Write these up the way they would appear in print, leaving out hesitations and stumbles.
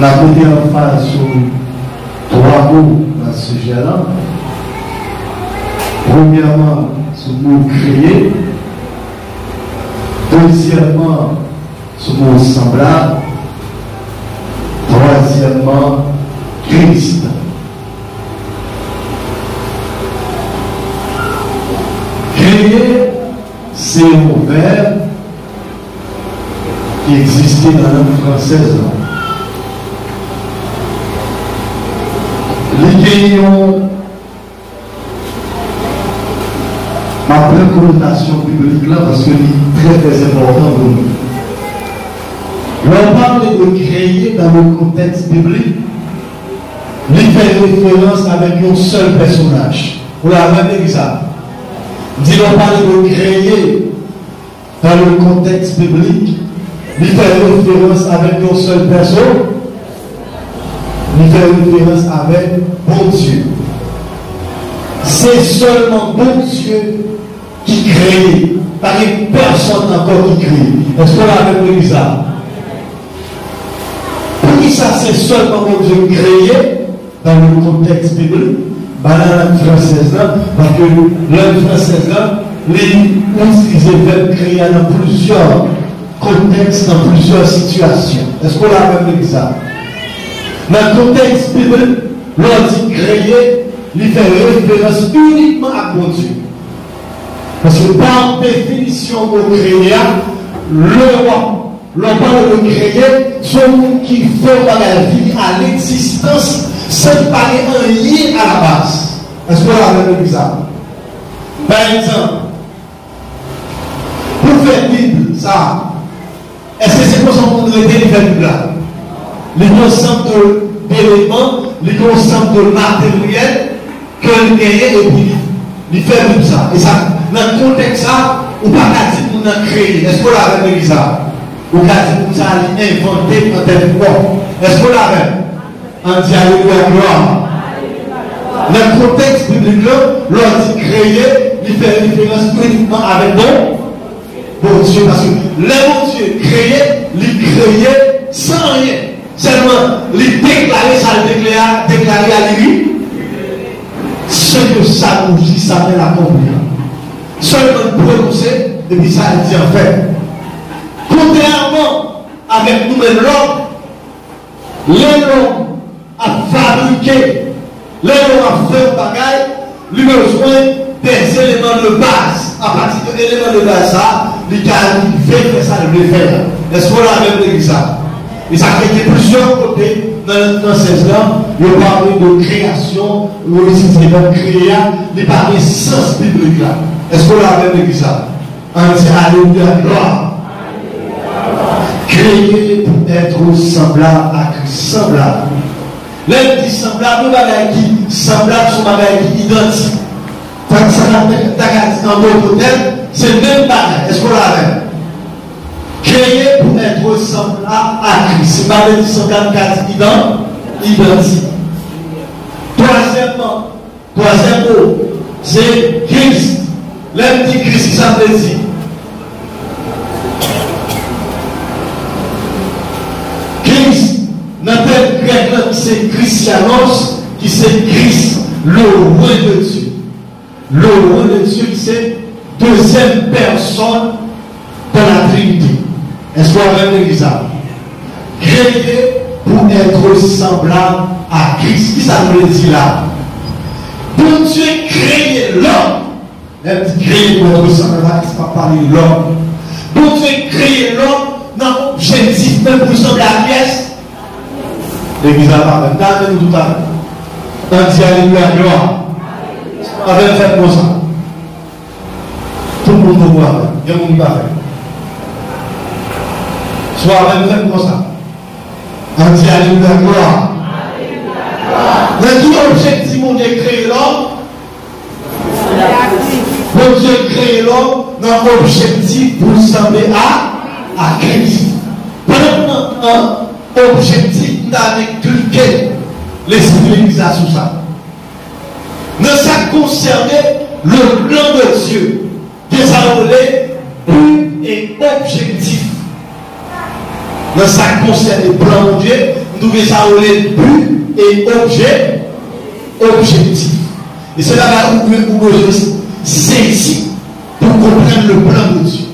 la côté en face sur trois mots dans ce sujet-là. Premièrement, sur le mot créer. Deuxièmement, sur le mot semblable. Troisièmement, Christ. Créer, c'est un verbe qui existait dans la langue française. Les gagnons, ma première connotation biblique là, parce que c'est très très important pour nous. On parle de créer dans le contexte biblique, il fait référence avec un seul personnage. Pour la même exemple. Si on parle de créer dans le contexte biblique, il fait référence avec une seule personne, il fait référence avec bon Dieu. C'est seulement bon Dieu qui crée, pas une personne encore qui crée. Est-ce qu'on a même dit ça? Pour ça, c'est seulement bon Dieu qui crée dans le contexte biblique. Dans la langue française, parce que la langue française, les verbes créés dans plusieurs contextes, dans plusieurs situations. Est-ce qu'on a même dit ça? Dans le contexte biblique, l'on dit créer, il fait référence uniquement à bon Dieu. Parce que par définition, au créer, l'on parle de créer, celui qui fait la vie à l'existence. Sans parler en lien à la base. Est-ce qu'on a un exemple? Par exemple, pour faire Bible, ça, est-ce que c'est comme ça qu'on devrait faire Bible là? Les ensemble d'éléments, les ensemble de matériel que le gagne et puis il fait Bible ça. Et ça, dans le contexte ça, on ne peut pas dire qu'on a créé. Est-ce qu'on a un exemple? On peut dire qu'on a inventé en tel point. Est-ce qu'on a un? En dit alléluia gloire. Dans le contexte biblique, l'on dit créer, il fait référence uniquement avec bon Dieu. Parce que le bon Dieu créé, il créait sans rien. Seulement, il déclarait ça, déclarer à lui. Ce que ça nous dit, ça fait la comprendre. Seulement prononcer, et puis ça dit en fait. Contrairement avec nous-mêmes l'homme, à fabriquer, l'homme à faire bagaille, lui besoin des éléments de base. À partir de l'élément de base, ça, il fait ça, il veut faire. Est-ce qu'on a même dit ça? Et ça fait plusieurs côtés dans ces ans, il parle de création, il utilise le créer, il parle de sens biblique là. Est-ce qu'on a même dit ça? On dit alléluia, gloire. Créer pour être semblable à Christ, semblable. L'un dit semblable, qui semblable sont bagaille qui identique. Tant que ça n'a pas dans notre hôtel, c'est le même bagaille. Est-ce qu'on l'a même? Créer pour être semblable à Christ. C'est pas le 144 identique. Troisième mot, c'est Christ. L'un dit Christ, ça veut dire. Dans le grec, c'est Christianos, qui c'est Christ, le roi de Dieu. Le roi de Dieu, c'est deuxième personne de la Trinité. Est-ce qu'on a même dit ça? Créé pour être semblable à Christ. Qui ça veut dire là? Pour Dieu créer l'homme. Elle dit créer pour être semblable à Christ, pas parler de l'homme. Pour Dieu créer l'homme, non, objectif même pour ressembler à Christ. L'église à part, nous tout à l'heure. On dit alléluia, gloire. Avec fait comme ça. Tout le monde peut voir. Il y a un monde qui va faire. Soit avec fait comme ça. On dit alléluia, gloire. Mais qui objectif mon Dieu créé l'homme? Mon Dieu créé l'homme dans l'objectif pour ressembler à Christ. Pendant objectif d'inculquer l'esprit de l'Église sous ça. Mais ça concernait le plan de Dieu, désormais but et objectif. Mais ça concerne le plan de Dieu, nous devons ça les but et objectif. Et c'est là où nous saisir pour comprendre le plan de Dieu.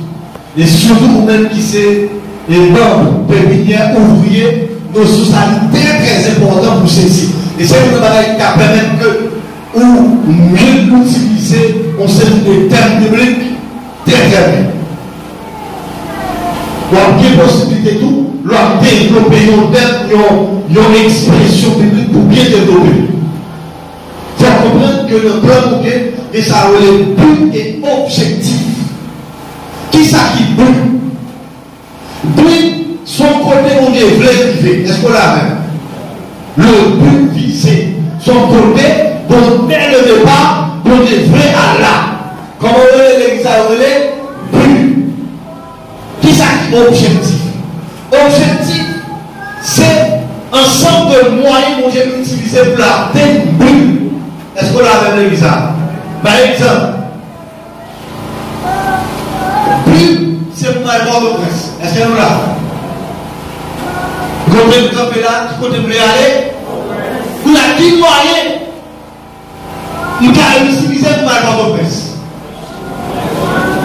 Et surtout nous-mêmes qui sommes les membres, pépinières, ouvriers, nos sources très très important pour saisir. Et c'est une chose qui permet que ou mieux utiliser un certain de termes bibliques très très bien. Ou a bien possibilité tout, l'on a développé une expression biblique pour bien développer. Il faut comprendre que le plan bouquet et ça a les buts et objectifs. Qui ça qui but? But, son côté on est vrai privé. Est-ce qu'on l'a même? Le but visé. Son côté, bon, dès le départ, on est vrai à là. Comment on est l'église à but? Qui ça qui objectif? Objectif, c'est un ensemble de moyens que j'ai utilisé pour atteindre but. Est-ce qu'on l'a même l'église? Par exemple, but, c'est pour aller de presse. Est-ce que nous l'avons? Vous comprenez le camp là, du côté de aller? Vous avez qui moyen? Nous avons utilisé pour aller de presse.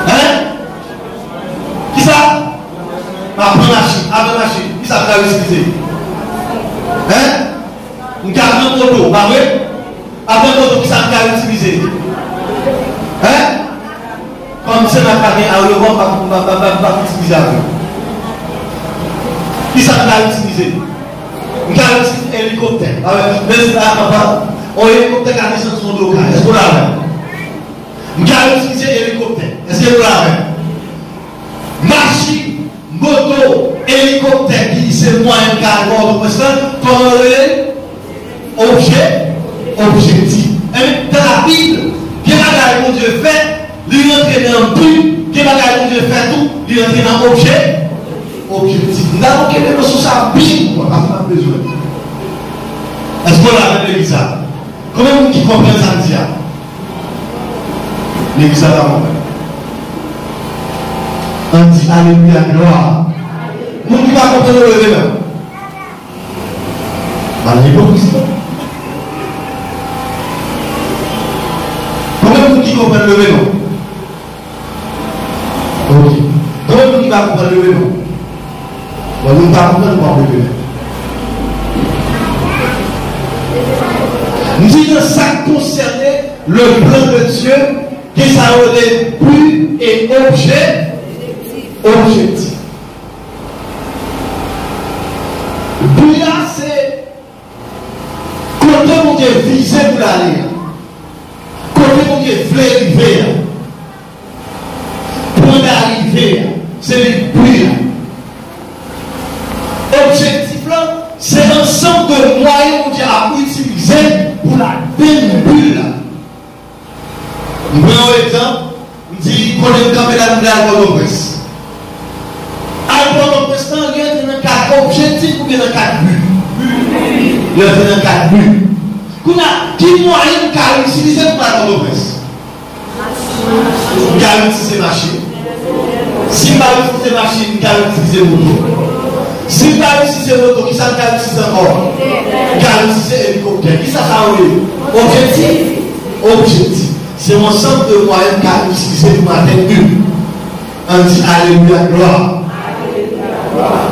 Hein? Qui ça? Après machine. Qui ça peut utiliser? Hein? Nous avons un moto, pas vrai? Après moto, qui ça peut utiliser? Hein? Comme c'est ma carrière, à le voir, pas utiliser avec. Qui ça peut utiliser? Nous avons utilisé un hélicoptère. Mais c'est là, un hélicoptère qui a des sensations locales. Est-ce qu'on l'a? Nous avons utilisé un hélicoptère. Est-ce que vous l'avez? Machine, moto, hélicoptère, qui c'est moyen de carrière de président, comment on objectif. Et dans la Bible, quel bagage que Dieu fait, lui rentrer dans le but, quel bagage que Dieu fait tout, lui rentrer dans l'objectif. Nous avons quelle notion ça Bible, on n'a pas besoin. Est-ce qu'on l'a avec l'église? Comment vous qui comprenez ça dit? L'église a la on dit alléluia, gloire. Vous qui va comprendre le réveil. L'hypocrisie. Comment vous qui comprennent le réveil? Ok. Comment vous qui va comprendre le réveil? Nous ne pouvons pas comprendre le réveil. Nous disons ça concernait le plan de Dieu qui ça aurait but et objectif. Puis là, c'est côté où Dieu visé pour l'aller, côté où Dieu voulait arriver. Pour arriver, c'est le but. Objectif là, c'est l'ensemble de moyens que Dieu a utilisé pour la but. Nous prenons un exemple, on dit qu'on est dans la presse. Alors, le président, il y a dans 4 objectifs ou bien dans 4 buts? Il y a dans 4 buts. Qui moyen de utiliser pour la presse? Il a utilisé machine. Si il a utilisé machine, il a utilisé moto. Si il a utilisé moto, qui ça a utilisé encore? Il a utilisé hélicoptère. Qui ça a utilisé? Objectif. C'est un ensemble de moyens qu'il a utilisé pour atteindre but. On dit alléluia, gloire.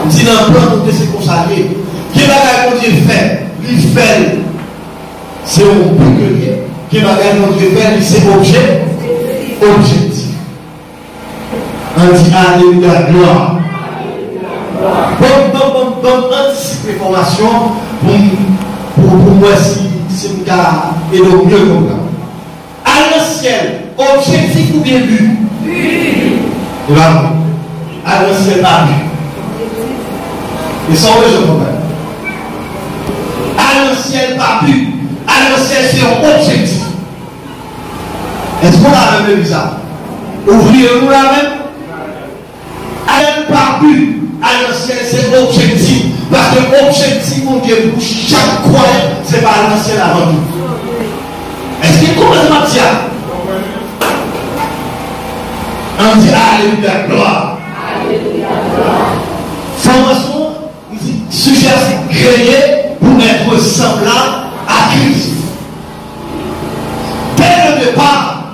On dit dans le plan de se consacrer. Quel bagage que Dieu fait? Il fait. C'est un but que Dieu. Quel bagage que Dieu fait? C'est objectif. On dit alléluia, gloire. Bon, anticiper formation pour moi si c'est un cas et le mieux comme ça. À l'ancien, objectif ou bien but? Voilà. À l'ancien, pas but. Ils sont les gens problème. À l'ancien, pas but. À l'ancien, c'est un objectif. Est-ce qu'on a même vu ça? Ouvrir-nous la même? À l'ancien, pas but. À l'ancien, c'est objectif. Parce que l'objectif, mon Dieu, pour chaque croyant, c'est pas à l'ancien avant tout. Est-ce qu'il y a complètement ça? On dit alléluia, gloire. Formation, sujet créé pour être semblable à Christ. Dès le départ,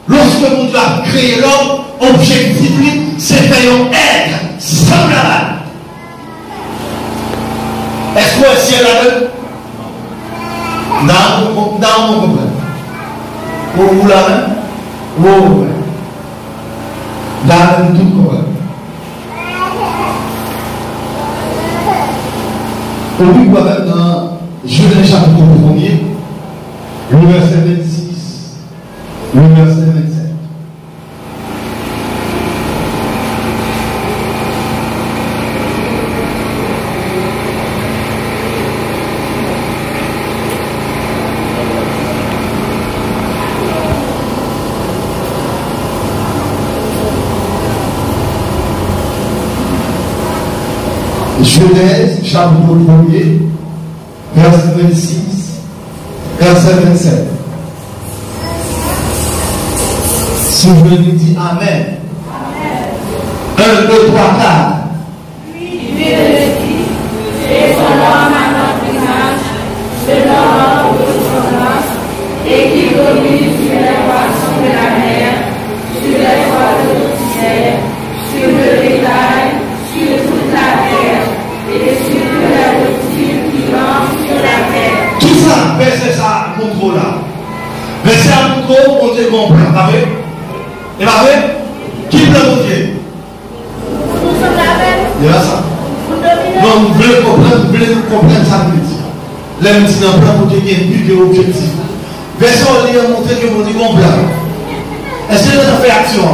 lorsque mon Dieu a créé l'homme, objectif, c'est faire un être semblable. Est-ce qu'on est ciel là-dedans? Non, mon problème. Pour vous là-même? Oui. Dans tout problème. Au but, dans Genèse chapitre 1er, le verset 26, le verset 27. Genèse, chapitre 1er, verset 26, verset 27. Si vous me dites Amen. 1, 2, 3, 4. Puis Dieu dit, et son homme à notre image, selon notre ressemblance, et qui domine sur les poissons de la mer, sur les oiseaux du ciel, sur le bétail, sur toute la terre, et sur tous les reptiles qui marchent sur la terre. Tout ça, verset ça, contrôle là. Verset à contrôle, on dit bon plan, pas vrai? Et pas vrai? Qui plan mon Dieu? Nous sommes la même. Il y a ça. Vous dominez. Non, vous voulez comprendre ça plus vite. Là, on dit dans le plan pour qu'il y ait un but et objectif. Verset on a montré que mon Dieu bon plan. Est-ce que nous avons fait action?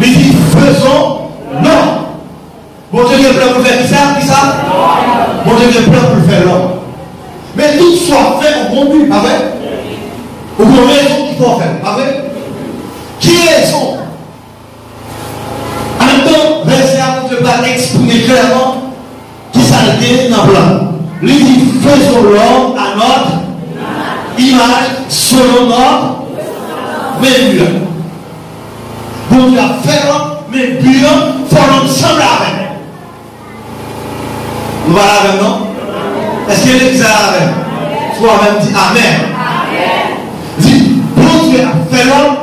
Il dit faisons, non. Bon Dieu, il y a un plan pour faire qui ça? Bon Dieu, il y a un plan pour faire l'homme. Mais tout soit fait au bon but, pas vrai? Au bon raison qu'il faut faire, pas vrai? Qui raison? En même temps, verset on ne peut pas exprimer clairement qui s'arrête dans le plan. Il dit faisons l'homme à notre image, selon notre même but. Bon Dieu a fait l'homme, mais but, il faut l'homme semble avec. Nous voilà avec non? Est-ce que l'église est avec? Soit même dit Amen. Dit, bon Dieu a fait l'homme,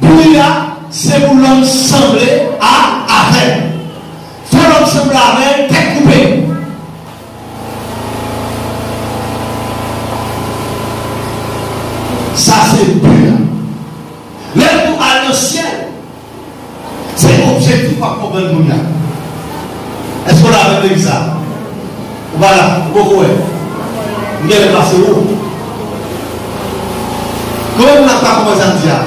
bouilla, c'est pour l'homme sembler à avec. Faut l'homme sembler avec, tête coupée. Ça c'est but. Même pour aller au ciel, c'est objectif à comprendre le monde. Est-ce qu'on a avec l'église? Voilà, beaucoup est. Vous allez passer où? Comment on n'a pas commencé à dire?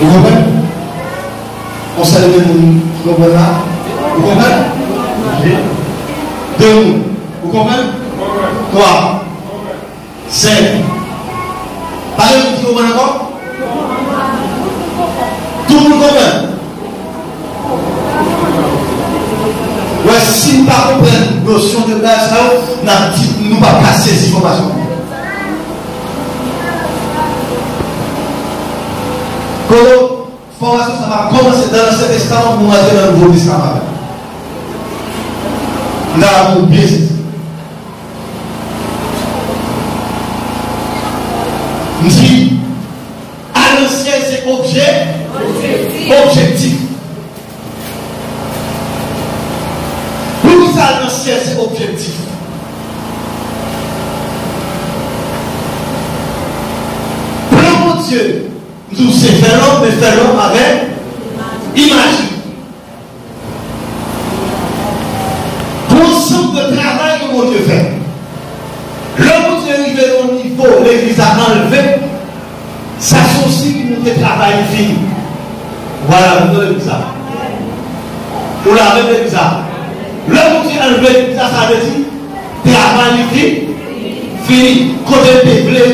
Vous comprenez? On salue de nous. Vous comprenez là? Vous comprenez? Deux nous. Vous comprenez? Trois. Cinq. Parlez-vous qui comprennent encore? Tout le monde comprend? Ouais, si nous ne comprenons pas la notion de base, nous ne pouvons pas casser ces informations. Quand formation ça va commencer dans l'Ancien Testament pour entrer dans le Nouveau Testament. Nous avons oublié ça. Nous disons, à l'ancien c'est objectif. À l'ancien c'est objectif. Plan de Dieu, nous c'est faire l'homme, mais faire l'homme avec image. Pour ensemble de travail que mon Dieu fait. L'homme Dieu arrivé au niveau, l'église a enlevé, ça aussi qui nous fait travail fini. Voilà, vous avez ça. Vous l'avez dit ça. L'homme qui a enlevé ça, ça veut dire travail fini. Côté de blé,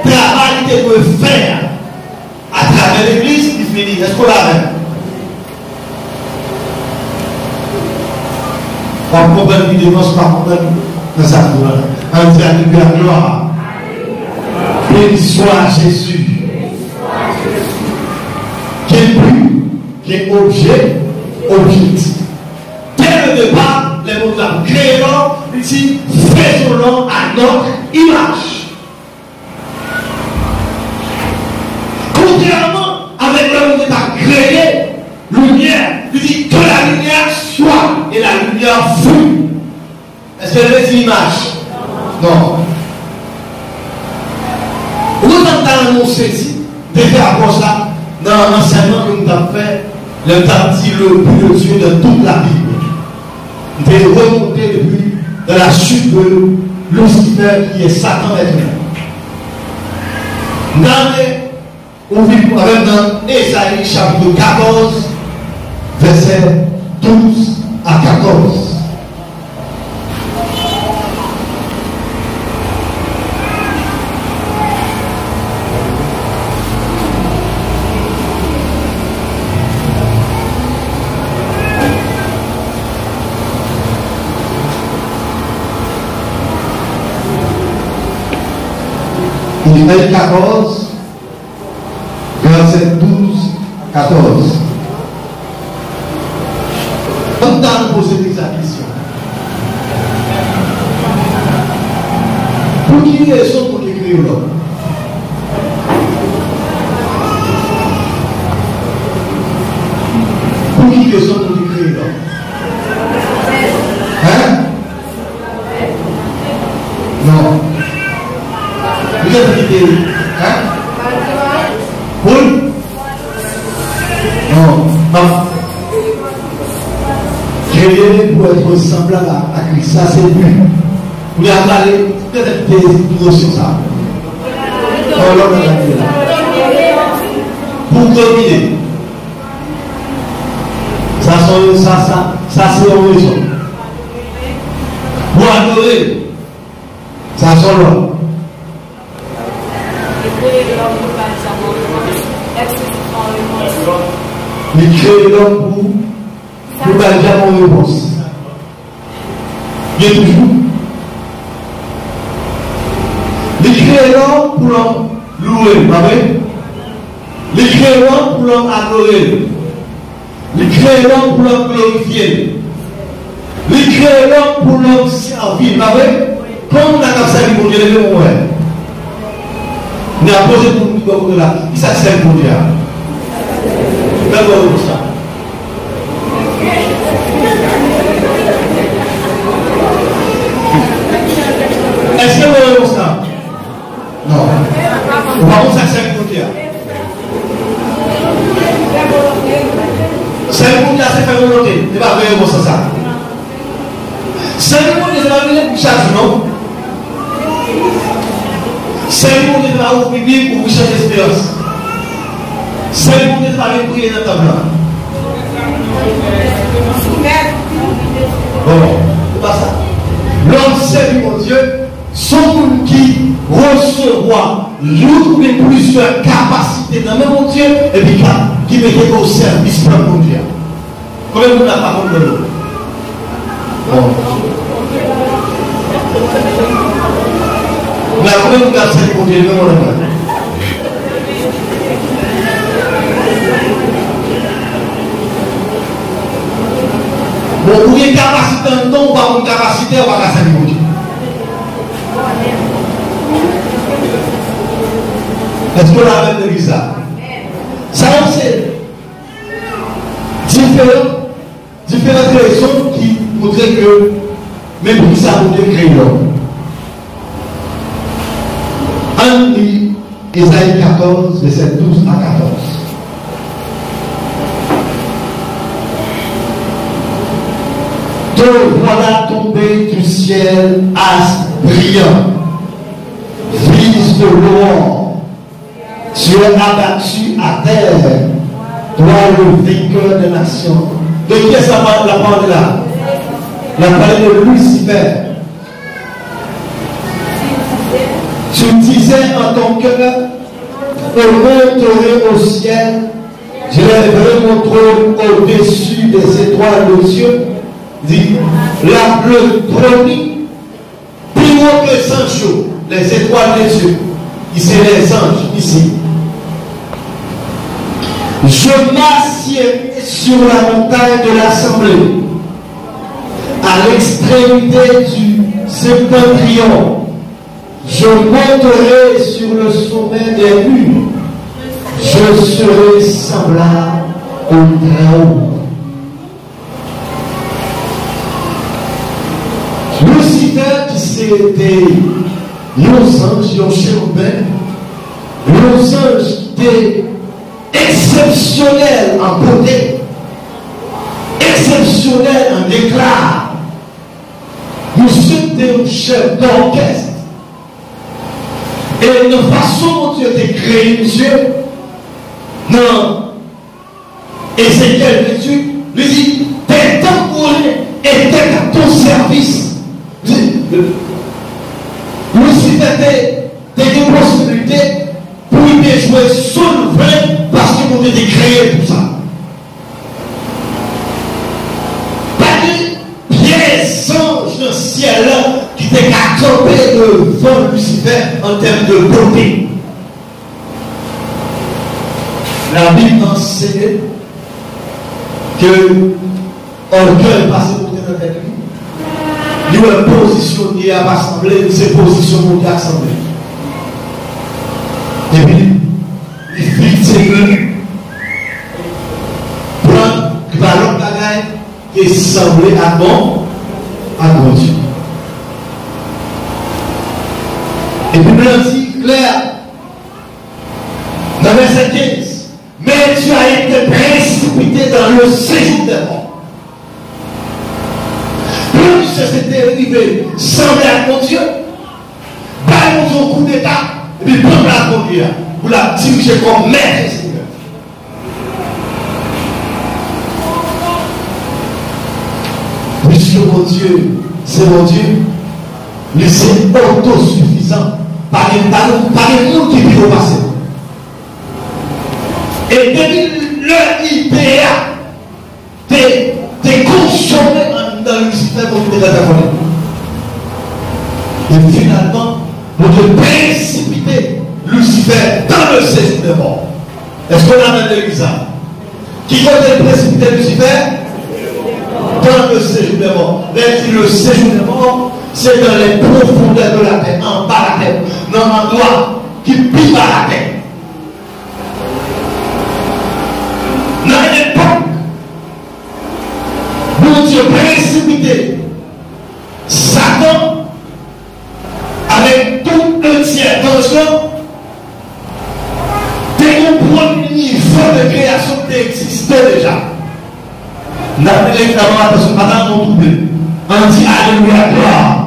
travail que vous faire à travers l'église, il finit. Est-ce qu'on l'a fait? Pas problème qui dénonce, pas problème dans sa gloire. On dit à la gloire. Béni soit Jésus. Quel but, quel objet, objectif. ne pas, les mots là, créons, il dit, faisons-le à notre image. Contrairement avec l'homme qui a créé lumière, il dit que la lumière soit et la lumière fut. Est-ce que c'est une image? Non. Nous avons annoncé ici, de faire comme ça, dans l'enseignement que nous avons fait, le temps dit le but de Dieu de toute la Bible. Nous avons remonté depuis dans la chute de Lucifer qui est Satan maintenant. Nous vivons avec dans Ésaïe chapitre 14, verset 12 à 14. Ésaïe 14, verset 12 à 14. Comme dans le poser des questions. Pour qui raison pour écrire l'homme? Pour qui raison pour écrire l'homme? Hein? Non. Vous avez dit, hein? Oui? Non. Non. Créer pour être semblable à Christ, ça c'est le but. Vous avez parlé peut-être des notions ça. Pour dominer. Ça c'est une raison. Pour adorer. Ça c'est l'homme. Il crée l'homme pour balayer mon réponse. Bien toujours. Il crée l'homme pour l'homme louer, pas vrai? Il crée l'homme pour l'homme adorer. Il crée l'homme pour l'homme glorifier. Il crée l'homme pour l'homme servir, pas vrai? Comme on a servi pour Dieu, le même moment. On a posé pour nous là. Il s'accède pour Dieu. D'abord pour ça. Est-ce que vous avez pour ça? Non. On va vous s'accède pour Dieu. C'est pour Dieu, c'est faire volonté. Il va faire pour ça. C'est pour Dieu, c'est pas venir pour chaque jour. C'est pour Dieu, c'est pas ouvrir Bible pour chaque espérance. C'est pour Dieu, c'est pas venir prier dans ta blanc. Bon, c'est pas ça. L'homme sait mon Dieu, son monde qui recevoir l'une ou plusieurs capacités dans le mon Dieu et puis qui mettait au service pour mon Dieu. Combien de monde n'a pas compris de l'eau? Bon. Mais combien de monde a servi pour Dieu? Même on n'a bon, pour une capacité en temps, on va avoir une capacité, on va la servir pour Dieu. Est-ce qu'on a même de ça? Ça, c'est différentes raisons qui voudraient que, même pour ça, vous devez créer l'homme. On lit Ésaïe 14, verset 12 à 14. Te voilà tombé du ciel astre brillant, fils de l'or. Tu es abattu à terre, toi le vainqueur des nations. De qui est-ce la parole là? La parole de Lucifer. Tu disais en ton cœur, je monterai au ciel, je lèverai mon trône au-dessus des étoiles de Dieu. Dit, le promis, plus haut que 100 jours, les étoiles de Dieu, ici les anges, ici. Je m'assieds sur la montagne de l'assemblée l'extrémité du septentrion. Je monterai sur le sommet des murs. Je serai semblable au Très-Haut. Lucifer, qui c'était nos anges, nos chérubins, nos anges qui étaient exceptionnels en beauté, exceptionnels en éclat. Nous sommes des chefs d'orchestre. Et de façon dont Dieu t'a créé, monsieur, non. Ézéchiel 28, lui dit, tes tambourins étaient à ton service. Lucifer a des possibilités pour y jouer son vrai parce que vous êtes créé pour ça. Pas de pièces anges dans le ciel qui étaient campés devant Lucifer en termes de beauté. La Bible enseigne que orgueil passe pour dans tête lui. Il est positionné à l'assemblée, c'est positionné à l'assemblée. Et puis, il fit ses gueules, prendre le ballon de bagaille et sembler à Dieu. Et puis, il dit clair, dans verset 15, mais tu as été précipité dans le séjour des morts. Plus c'était arrivé, semblait à mon Dieu, baillons au coup d'état, et puis prendre la conduire pour la diriger comme maître et seigneur. Monsieur mon Dieu, c'est mon Dieu, mais c'est autosuffisant. Pas de monde qui peut passer. Et depuis leur idéal, t'es consommé dans Lucifer pour te faire. Et finalement, on te précipiter Lucifer dans le séjour des morts. Est-ce qu'on a dans l'église? Qui va te précipiter Lucifer? Dans le séjour des morts. Le séjour des morts, c'est dans les profondeurs de la terre, en bas de la terre, dans un endroit qui pique à la terre. Dans l'époque, mon Dieu précipité Satan avec tout le tiers attention, dès qu'on prend le niveau de création qui existait déjà. Nous avons attention, madame, on trouve. On dit Alléluia, gloire.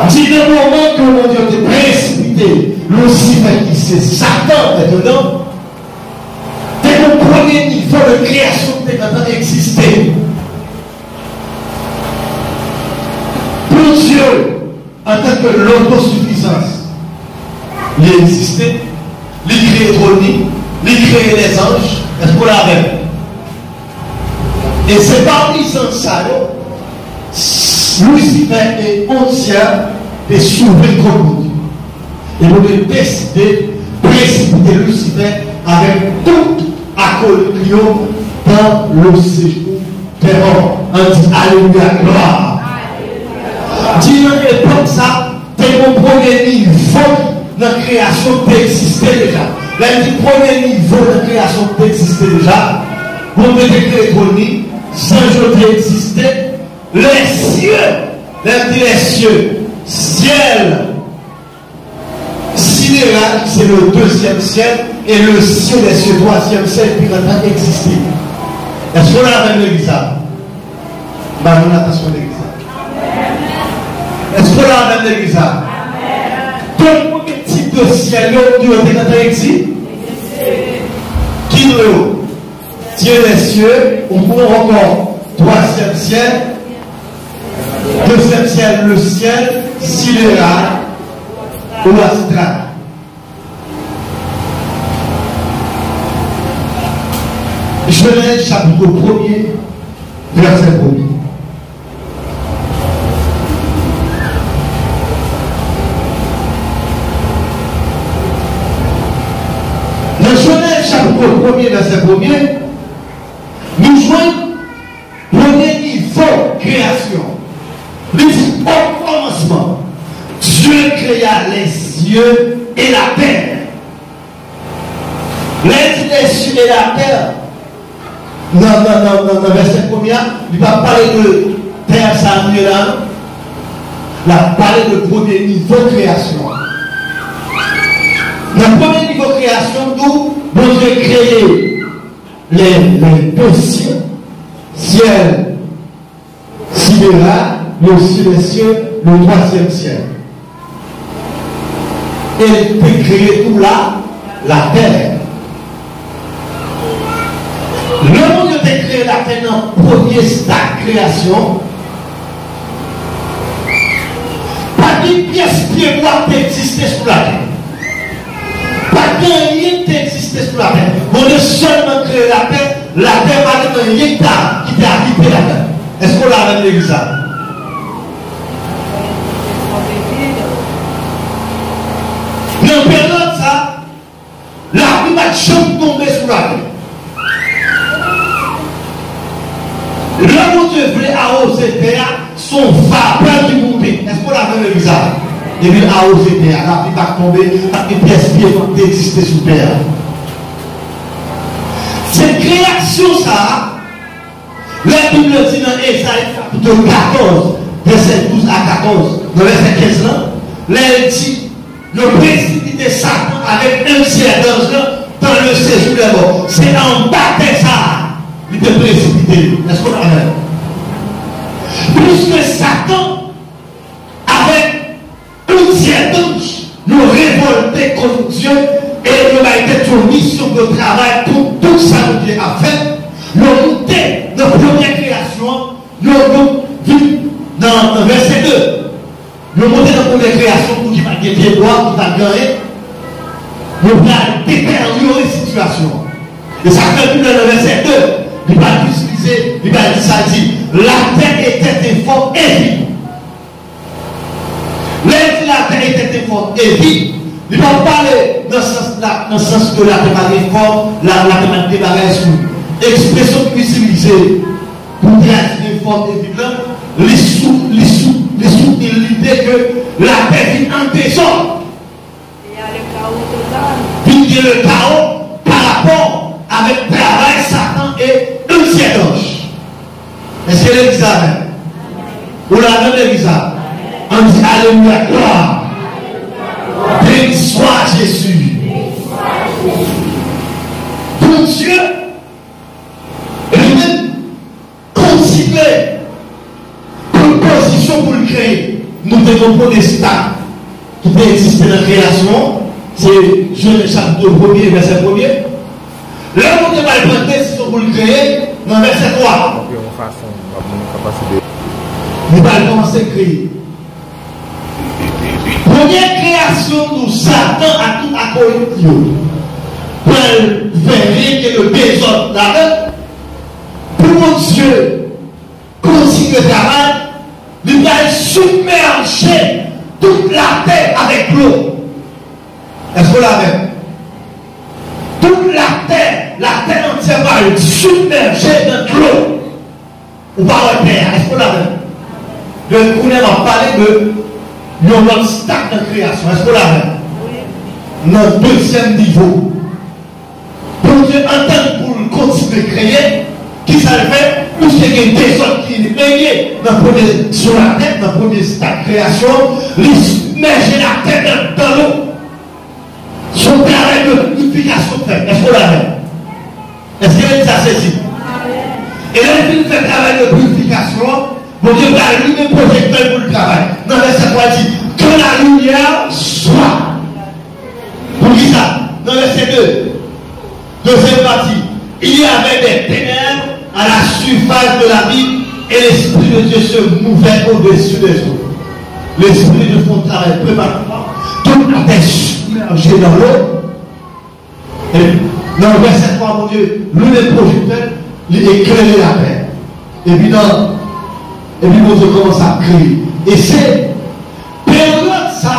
Dit le moment que mon Dieu te précipité, Lucifer qui c'est Satan maintenant, dès le premier niveau de création qui maintenant existait. Pour Dieu, en tant que l'autosuffisance, il existait, il créait Trône, il créait les anges, est-ce qu'on l'a même? Et c'est parmi ça, Lucifer est entière des souverains contre Dieu. Et vous devez décider de précipiter Lucifer avec toute accolion dans le séjour des morts. On dit Alléluia, gloire. Dis dans l'époque ça, dès mon premier niveau de création qui existait déjà. Le premier niveau de création qui existait déjà, vous devez créer Trône, sans je exister. Les cieux, ciel, sidéral, c'est le deuxième ciel, et le ciel des cieux, troisième ciel, qui va pas exister. Est-ce qu'on a la même l'église? Bah, on a attention à l'église. Est-ce qu'on a la même l'église? Quel type de ciel qui va exister? Qui nous est? Dieu des cieux, on prend encore troisième ciel. Deuxième ciel, le ciel sidéral ou astral. Genèse chapitre 1er, verset 1er. Dans Genèse chapitre 1er, verset 1er, nous jouons premier niveau création. Il dit au commencement, Dieu créa les cieux et la terre. Les cieux et la terre. Dans le verset 1er, il va parler de terre, ça a là. Il va parler de premier niveau de création. Dans le premier niveau de création, d'où bon Dieu créé les deux cieux, ciel sidéral, mais aussi les cieux, le troisième ciel. Et il peut créer tout là, la terre. Le monde de créer la terre dans le premier stade de création, pas de pièce pied bois d'exister sur la terre. Pas de rien d'exister sur la terre. On a seulement créé la terre va être un hectare qui t'a habité la terre. Est-ce qu'on l'a même l'église ça? Dans la période ça, la pluie va jamais tomber sur la terre. Là où Dieu voulait arroser terre, son vapeur du monde. Est-ce qu'on a même l'église ça? Et puis arroser terre, la pluie va tomber, et pièces pieds vont exister sous terre. Cette création ça, la Bible dit dans Ésaïe chapitre 14, verset 12 à 14, dans verset 15 là, là elle dit, le précipité Satan avec un ciel d'ange dans le séjour des morts. C'est en bas de ça, il te précipité. Est-ce qu'on a vu? Puisque Satan, avec un ciel d'ange, nous révoltait contre Dieu et nous avons été sur mission de travail pour tout ça que Dieu a fait. Nous monté dans la première création, nous vivons dans le verset 2. Nous monté dans la première création pour qu'il va gagner bois, pour qu'il va gagner. Nous allons détériorer la situation. Et ça fait plus dans le verset 2. Il va utiliser, il va dire ça, il dit, la terre était forte et vide. La terre était forte et vide. Il va parler dans le sens que la terre est forte, la terre est débarrassée. Expression utilisée pour traduire forte et vide, les soutenir l'idée que la terre vit en désordre. Il y a le chaos total. Puis il y a le chaos par rapport avec le travail, Satan et un ciel d'ange. Est-ce que l'église a même? Ou la même l'église a? On dit Alléluia, gloire. Béni soit Jésus. Pour Dieu, lui-même, considérer une position pour le créer. Nous devons prendre des stades qui peut exister dans la création. C'est Genèse chapitre 1er, verset 1er. Là, on devrait prendre des décisions pour le créer dans le verset 3. Nous allons commencer à créer. Première création, nous Satan à tout accueillir. Pour verrer que le désordre là, pour Dieu, continue le travail, il va submerger toute la terre avec l'eau. Est-ce que vous l'avez? Toute la terre entière va être submergée dans l'eau. Ou par la terre, est-ce que vous l'avez? Le Kouné va parler de notre stade de création. Est-ce que vous l'avez? Notre deuxième niveau. Pour Dieu entendre pour continuer à créer, qui ça fait? Puisqu'il y a des autres qui sont payés sur la terre, dans le premier stade de création, ils submergent la terre dans l'eau. Son travail de purification fait. Est-ce qu'on l'avait? Est-ce qu'il est saisi? Et là, il fait travail de purification. Mon Dieu va lui-même projecteur pour le travail. Dans le verset 3, il dit que la lumière soit. Pour qui ça? Dans le verset 2, deuxième partie, il y avait des ténèbres à la surface de la vie et l'Esprit de Dieu se mouvait au-dessus des eaux. L'Esprit de son travail préparatoire. Toute la terre submergée dans l'eau. Et dans le verset 3, mon Dieu, lui-même projecteur, il éclairait la terre. Et puis mon Dieu commence à créer. Et c'est période ça,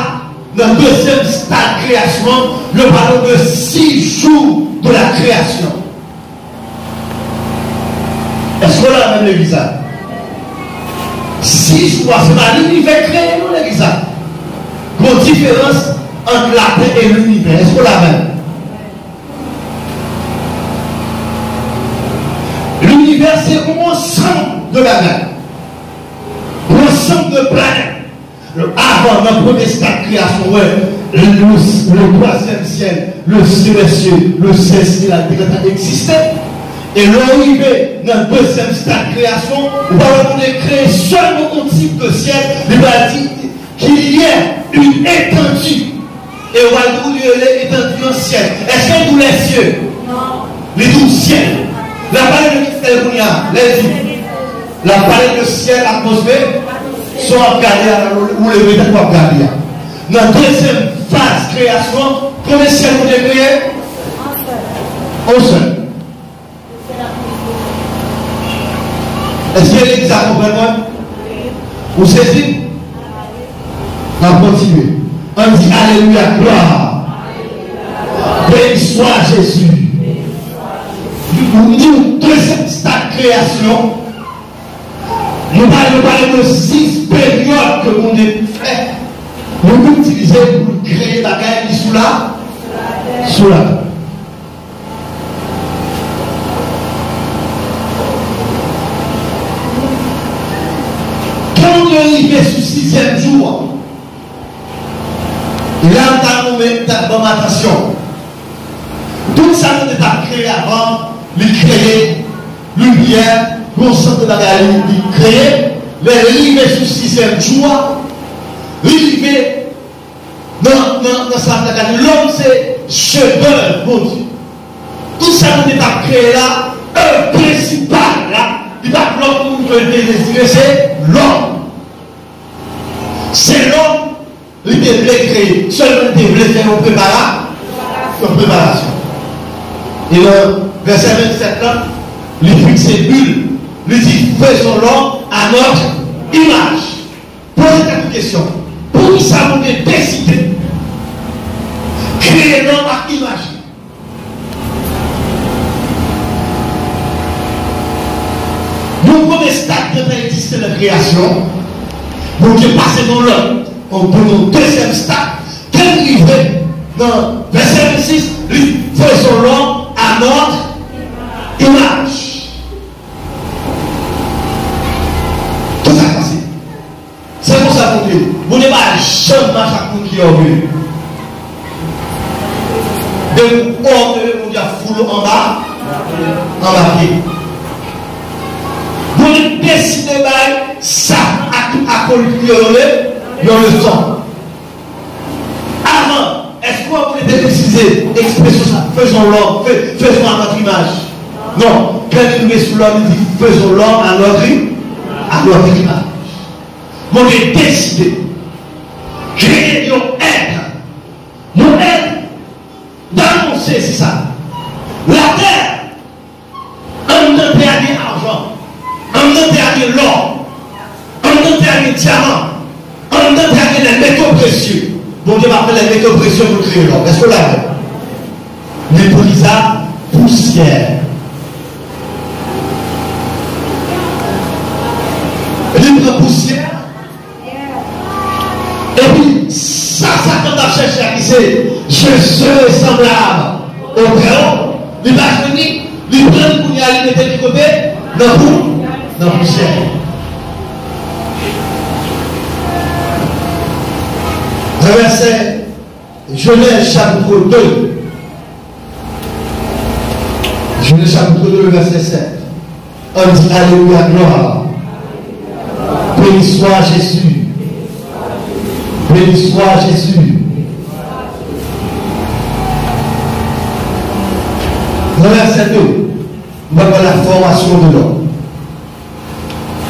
dans le deuxième stade de création, nous parlons de 6 jours de la création. Est-ce qu'on a la même l'église? 6 fois, c'est pas l'univers créé, non, l'église. Il y a une différence entre la terre et l'univers. Est-ce qu'on l'a même? L'univers, c'est un ensemble de la mer. Un ensemble de planètes. Avant notre premier stade de création, le troisième ciel, le ciel, le ciel, la terre existait. Et l'arrivée dans le deuxième stade de création, on va créer seulement un type de ciel, il va dire qu'il y ait une étendue. Et on va dire l'étendue en ciel. Est-ce que nous les cieux? Non. Les 12 ciels. La palette de ciel, la palette de ciel atmosphère sont regardés ou les métaux pour regarder. Dans la deuxième phase de création, combien de ciel vous avez créé? Un seul. Est-ce qu'il y a l'exact complètement? Vous saisissez? On va continuer. On dit Alléluia, gloire. Béni soit Jésus. Nous disons deuxième stade de création. Nous parlons de 6 périodes que nous avons fait. Nous utilisons pour créer la guerre sous la terre. Quand on est arrivé sur le 6e jour, là, on a donné attention. Tout ça nous a créé avant, les créer, lumière, l'ensemble de la galerie, les créer, les arriver sur le 6e jour, arriver dans sa galerie. L'homme, c'est chef-d'œuvre, mon Dieu. Tout ça nous a créé là, un principal là, il n'y a pas l'homme que désirer, c'est l'homme. C'est l'homme, il devait créer, seulement il devait faire une préparation. Et le verset 27 là, il fixe ses bulles, il dit faisons l'homme à notre image. Posez cette question. Pour ça, vous devez décider. Créer l'homme à image. Nous, comme stade de exister la création, nous devons passer dans l'homme. On peut dans le deuxième stade, quel livre dans verset 26, faisons l'homme à notre image. Tout ça passé. C'est pour ça que vous n'avez pas jamais chaque qui est orgueilleux. De vous orgueilleux, vous dire foule en bas, vous ne décidez pas ça à collier dans le sang. Avant, est-ce qu'on voulait utiliser l'expression ça, faisons l'homme, faisons à notre image? Non, quand il met sous l'homme, il dit faisons l'homme à notre image. Vous avez décidé créer nos être, d'annoncer, c'est ça. La terre, un dernier argent, un dernier l'or, un dernier diamant, un dernier les métaux précieux. Bon Dieu m'a fait les métaux précieux pour créer l'or. Est-ce que là, les polisa poussière. Libre poussière. Et puis, ça quand on cherche à disait, je serai semblable au Très-Haut. Il va venir, il prend le pougnard, il mettait du côté, dans la poussière. Verset Genèse chapitre 2. Genèse chapitre 2, verset 7. On dit Alléluia, gloire. Béni soit Jésus. Béni soit Jésus. Dans verset 2, on va voir la formation de l'homme.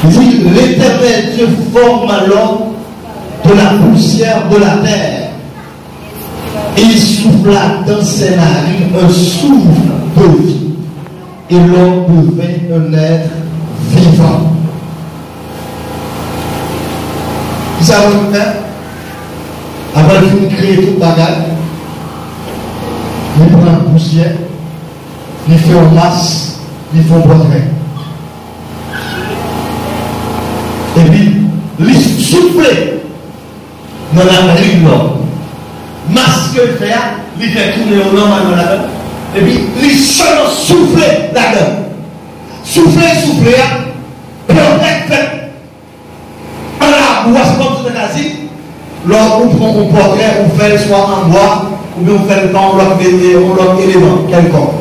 Il dit l'Éternel Dieu forma l'homme de la poussière de la terre. Et il souffla dans ses narines un souffle de vie. Et l'homme devint un être vivant. Vous savez ce qu'on fait? Avant de créer tout le bagage, il prend la poussière, il fait en masse, il fait un portrait. Et puis, il souffle dans la rue là. Masque le fait, il fait tourner au nom dans la donne. Et puis, il seulement souffle là-dedans. Souffler, peut-être fait. En la boisse comme tout est assis, là, on prend un portrait, on fait soit en bois, ou bien on fait le temps, on l'autre élément, quelconque.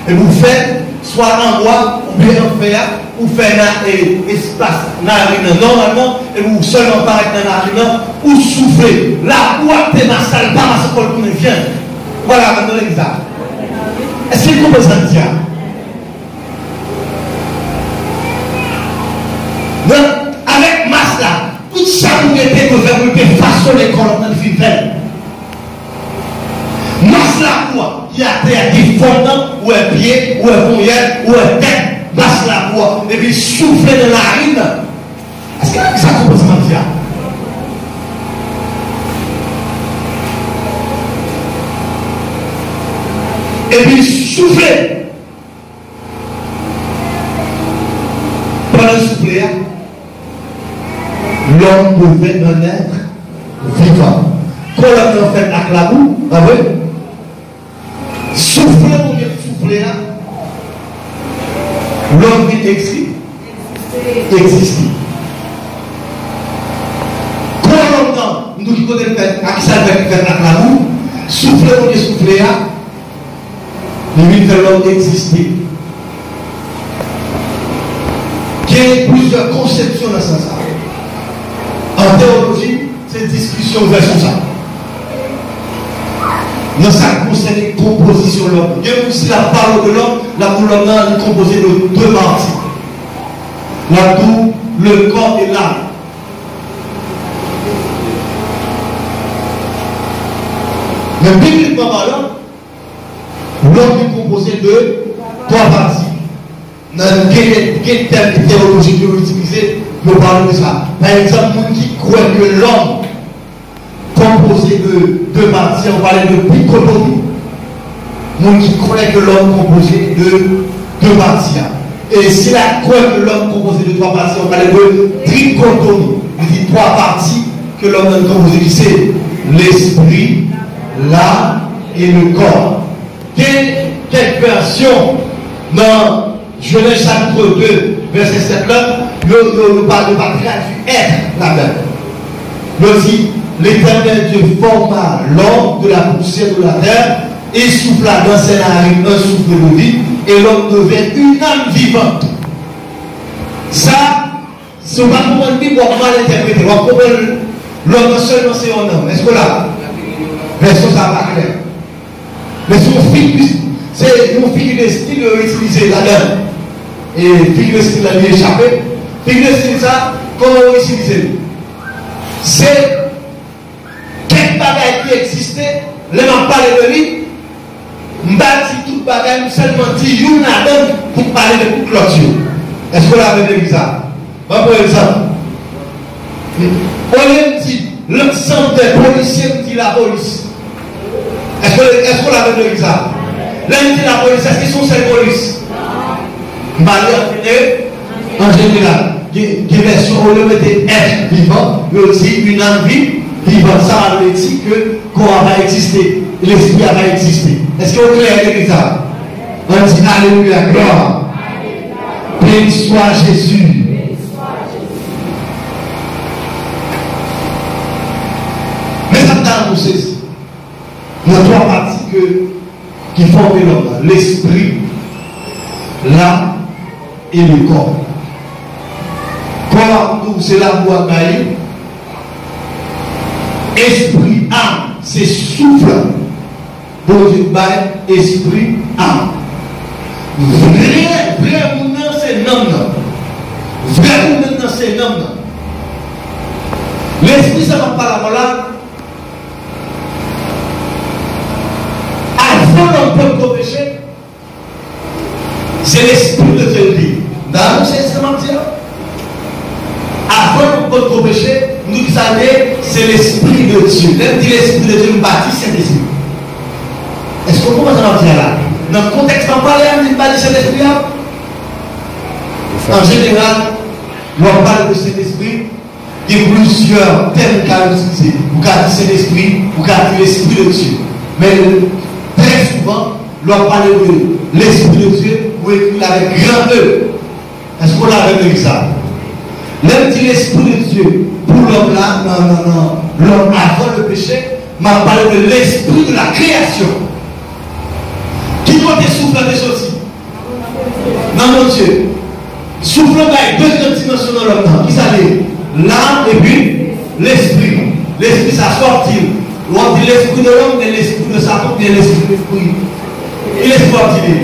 Et vous faites soit en bois, ou bien en fer, ou fait un espace, narine normalement, et vous seulement paraître dans la narine, ou soufflez. La boîte est ma salle, pas ma salle, pour vient. Voilà, maintenant l'exemple. Est-ce qu'il comprend ça? Donc, avec masse là, tout ça vous mettez pour faire façonner comme on fait faire. Masse là quoi? Il y a des fondants, ou un pied, ou un poignet, ou un tête. Masse là quoi? Et puis souffler dans la rime. Est-ce que ça comprend ça? Et puis souffler. Pendant le souffler, l'homme devait un être vivant. Quand l'homme fait avec la boue, souffler ou bien souffler, l'homme qui existe. Quand l'homme, nous qui connaissons avec la boue, souffler ou bien souffler, lui fait l'homme exister. Il y a plusieurs conceptions dans ce sens. En théologie, c'est discussion version ça. Dans ça concerne les compositions de l'homme. Il y a aussi la parole de l'homme, la pour l'homme est composée de deux parties. La toux, le corps et l'âme. Mais bibliquement parlant, l'homme est composé de trois parties. Dans quel terme de théologie que vous utilisez, vous parlez de ça. Par exemple, nous qui croient que l'homme composé de deux parties, on parlait de dichotomie. Nous qui croient que l'homme composé de deux parties. Et si la croix que l'homme composé de trois parties, on parlait de trichotomie. Il dit trois parties que l'homme est composé, c'est l'esprit, l'âme et le corps. Quelle version dans Genèse chapitre 2, verset 7 là, nous parle de la créature être là-dedans. Nous dit, l'Éternel Dieu forma l'homme de la poussière de la terre et souffla dans ses narines un souffle de vie et l'homme devient une âme vivante. Ça, c'est pas comment on dit, on va mal interpréter. On comprend l'homme seulement c'est un homme. Est-ce que là, version ça va clair. Mais c'est une fille de style utilisé là-dedans. Et fille de style a lui échappé. Fille de style ça, comment on utilise? C'est quel bagage qui existait, les gens parlent de lui, je ne dis tout bagage, seulement dit une adam pour parler de toute l'autre. Est-ce que vous avez vu ça? Par exemple, on lui dit l'ensemble des policiers dit la police. Est-ce que vous avez vu ça? L'un dit la police, est-ce qu'ils sont ces polices? En général, des versions où on mettait être vivant, mais aussi une âme vivante. Ça veut dire que corps va exister, l'esprit va exister. Est-ce que vous avez ça? On dit Alléluia, gloire. Béni soit Jésus. Mais ça t'a annoncé. Il y a trois parties qui forment l'homme. L'esprit, l'âme et le corps. Corps, c'est la voix maïe. Esprit, âme, c'est souffle. Pour dire esprit, âme. Vrai mouvement, c'est nom. Vrai mouvement, c'est nom. L'esprit, ça va pas la voilà. Avant l'homme peut pécher, c'est l'esprit de Dieu. Dans le c'est avant l'homme peut pécher, nous savons, c'est l'esprit de Dieu. Même dit l'esprit de Dieu nous bâtit cet esprit. Est-ce qu'on commence à dire là? Dans le contexte, on parle de bâtir cet esprit là. En général, on parle de cet esprit il y a plusieurs termes qu'à utiliser. Vous avez dit Saint-Esprit, vous avez dit l'Esprit de Dieu. Mais très souvent, l'on parle de l'Esprit de Dieu, vous écrivez avec grand E. Est-ce qu'on l'a avec ça? L'homme dit l'Esprit de Dieu pour l'homme là, non, l'homme avant le péché, m'a parlé de l'Esprit de la création. Qui doit être soufflant des choses? Non, mon Dieu. Soufflant avec deux grandes dimensions dans l'homme. Qui s'appelle l'âme et puis l'esprit. L'esprit, ça sort-il. On dit l'esprit de l'homme, mais l'esprit de Satan, bien l'esprit de l'esprit. Il est sort-il.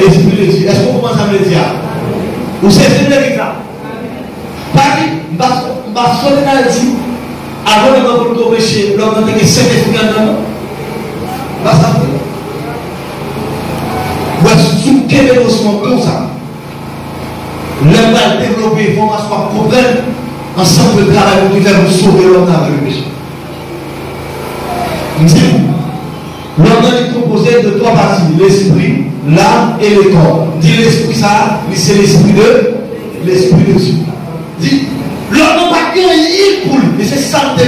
L'esprit de Dieu. Est-ce qu'on commence à me le dire? Ou c'est ce que je dis là? Paris, Barcelone a dit, avant de me péché, l'homme a dit que c'est l'esprit de l'homme. Sous quel émotion comme ça? L'homme va développer, il faut qu'on comprenne ensemble le travail pour nous sauver l'homme avec le péché. L'homme est composé de trois parties, l'esprit, l'âme et le corps. Dit l'esprit ça, c'est l'esprit de Dieu. Dit, l'homme n'a pas créé pour lui, et c'est ça que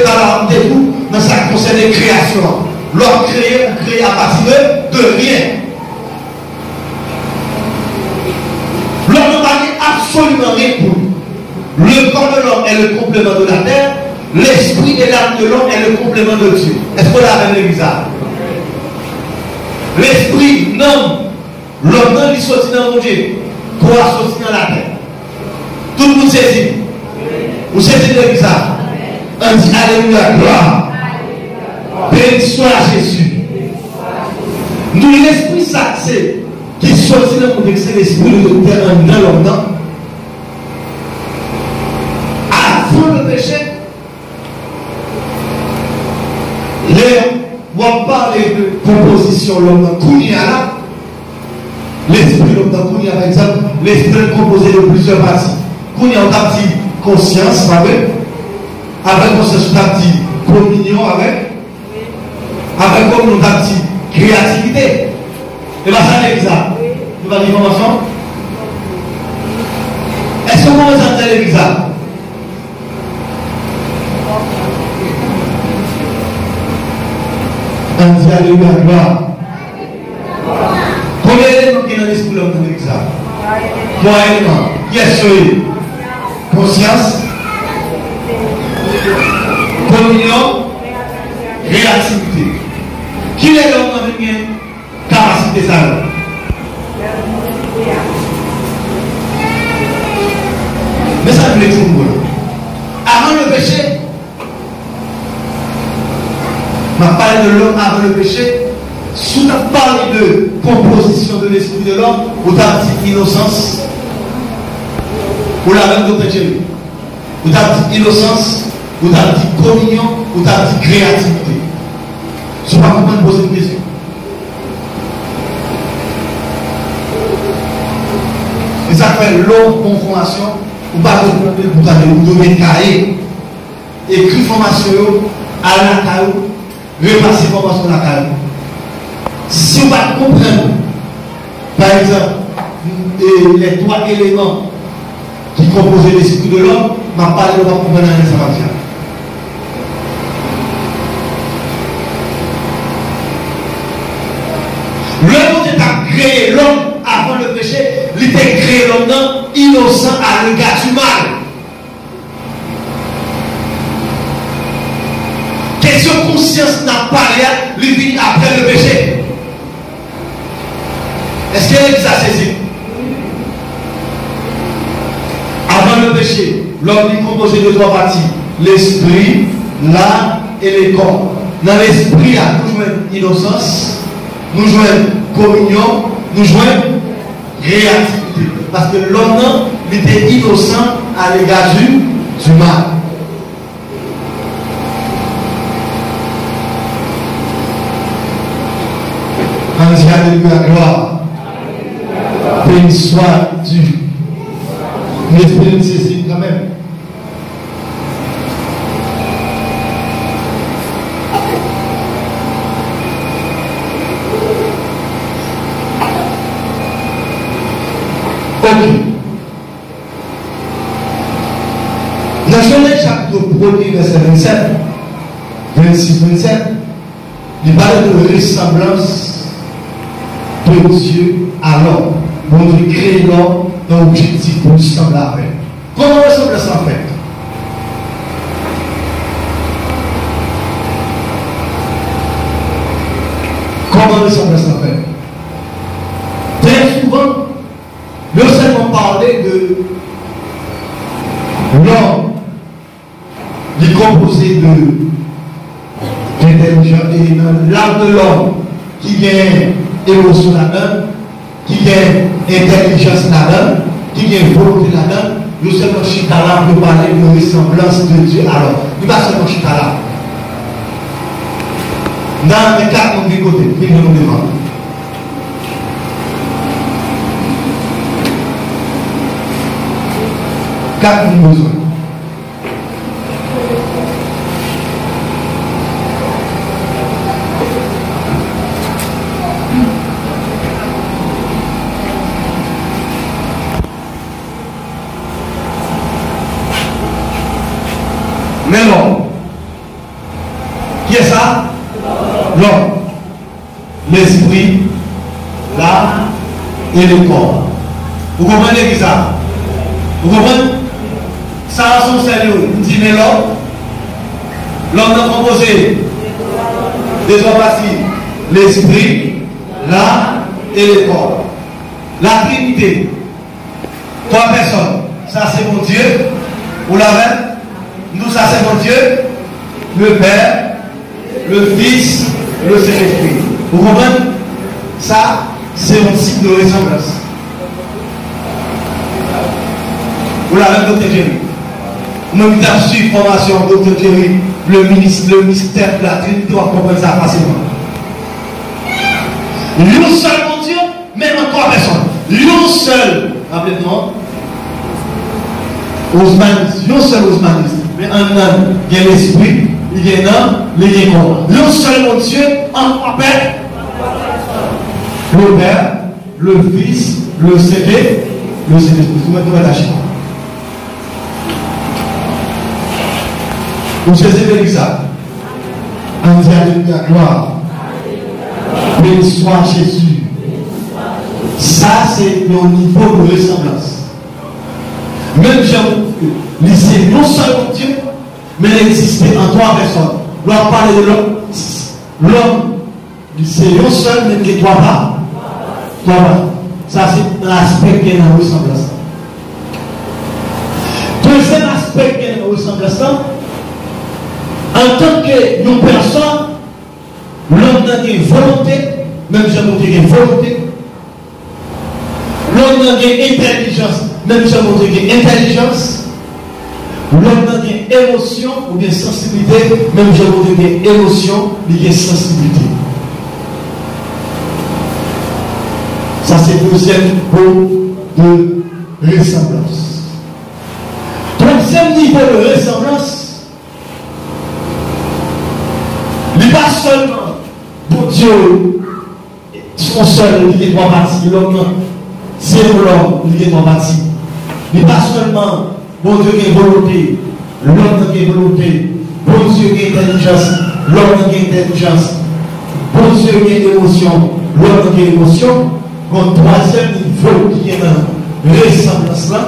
nous dans ce qui concerne les créations. L'homme créé à partir de rien. L'homme n'a pas absolument rien pour lui. Le corps de l'homme est le complément de la terre, l'esprit et l'âme de l'homme est le complément de Dieu. Est-ce qu'on l'a même bizarre? L'esprit, non. L'homme, non, il sortit dans mon Dieu. Pour sortir dans la terre. Tout le monde saisit. Vous saisissez le bizarre. On dit Alléluia, gloire. Béni soit Jésus. Nous, l'esprit sacré qui sortit dans mon Dieu, c'est l'esprit de terre dans l'homme. Avant le péché, on parle de composition l'homme Kounia là. L'esprit de l'homme Kounia, par exemple, l'esprit est composé de plusieurs parties. Kounia, on a dit conscience, avec conscience, on a dit communion, avec comme on a dit créativité. Et bien ça c'est bizarre. Vous avez l'information? Est-ce qu'on commence à dire bizarre? On dit Alléluia, gloire. Combien d'éléments qui sont dans l'esprit de l'homme dans ça? Trois éléments. Qui est celui? Conscience, communion, créativité. Qui est l'homme dans une capacité ça? Mais ça veut dire que avant le péché, on va parler de l'homme avant le péché. Si on parle de composition de l'esprit de l'homme, on a dit innocence, ou la même d'autres Jésus. On a dit innocence, on a dit communion, on a dit créativité. Je ne sais pas comment poser une question. Et ça fait longue conformation, ou pas de vous donner cahier, écrit formation à la cahier. Repasser formation à la cahier. Si on va comprendre, par exemple, les trois éléments qui composent l'esprit de l'homme, on va parler de comprendre dans les informations. Le Dieu a créé l'homme avant le péché, il a créé l'homme innocent à l'égard du mal. Question conscience n'a pas rien, il vient après le péché. Est-ce qu'il y a ça saisi? Avant le péché, l'homme est composé de trois parties, l'esprit, l'âme et le corps. Dans l'esprit, il y a nous jouons innocence, nous jouons communion, nous jouons créativité. Parce que l'homme était innocent à l'égard du mal. On dit Alléluia, gloire. Béni soit Dieu. L'esprit de Jésus quand même. Ok. Dans Genèse chapitre chapitre 1er, verset 27, 26-27, il parle de ressemblance de Dieu à l'homme. Bon Dieu crée l'homme dans l'objectif pour ressembler à lui. Comment ressemble ça en fait? Comment ressemble ça en fait? Très souvent, nous seulement parler de l'homme, il est composé d'intelligence et l'âme de l'homme qui gagne émotion là-dedans, qui gagne intelligence là-dedans, qui gagne volonté là-dedans. Nous seulement chita là pour parler de ressemblance de Dieu. Alors, il va seulement chita là. Dans les quatre on dit côté, puis nous nous demandons. Quatre nous besoin. Mais l'homme. Qui est ça? L'homme. L'esprit, l'âme et le corps. Vous comprenez qui ça? Vous comprenez? Ça a son sérieux. Vous dites, mais l'homme est composé des trois parties. L'esprit, l'âme et le corps. La Trinité. Trois personnes. Ça c'est mon Dieu. Vous l'avez? Nous, ça c'est mon Dieu, le Père, le Fils, le Saint-Esprit. Vous comprenez? Ça, c'est un cycle de ressemblance. Vous l'avez, Dr. Jerry. Même dans la formation, Dr. Jerry, le mystère de la Trinité, on comprend ça facilement. L'un seul, mon Dieu, même en trois personnes. L'un seul, rappelez-moi, osmaniste, l'un seul osmaniste. Mais un homme, il y a l'esprit, il y a l'âme, il y a corps. Le seul mon Dieu, en trois pères. Le Père, le Fils, le Saint-Esprit, le Saint-Esprit. Vous mettez attaché. Vous savez ça. En Dieu de la gloire. Béni soit Jésus. Ça, c'est le niveau de ressemblance. Même Jean, c'est non seulement Dieu, mais il existait en trois personnes. L'on parle de l'homme. L'homme, c'est non seul, mais il y a trois parts. Trois parts. Ça, c'est l'aspect qui est dans la ressemblance. Deuxième aspect qui est dans la ressemblance, en tant que nous personnes, l'homme a une volonté, même Jean a une volonté. L'homme a une intelligence. Même si on dit intelligence, l'homme a une émotion ou bien sensibilité, même si on dit émotion, il y a sensibilité. Ça, c'est le deuxième niveau de ressemblance. Troisième niveau de ressemblance, il n'est pas seulement pour Dieu, son seul, il est trois parties, l'homme, c'est l'homme, il est trois parties. Mais pas seulement bon Dieu qui est volonté, l'homme qui est volonté, bon Dieu qui est intelligence, l'homme qui est intelligence, bon Dieu qui est émotion, l'homme qui est émotion. Mon troisième niveau qui est dans la ressemblance là,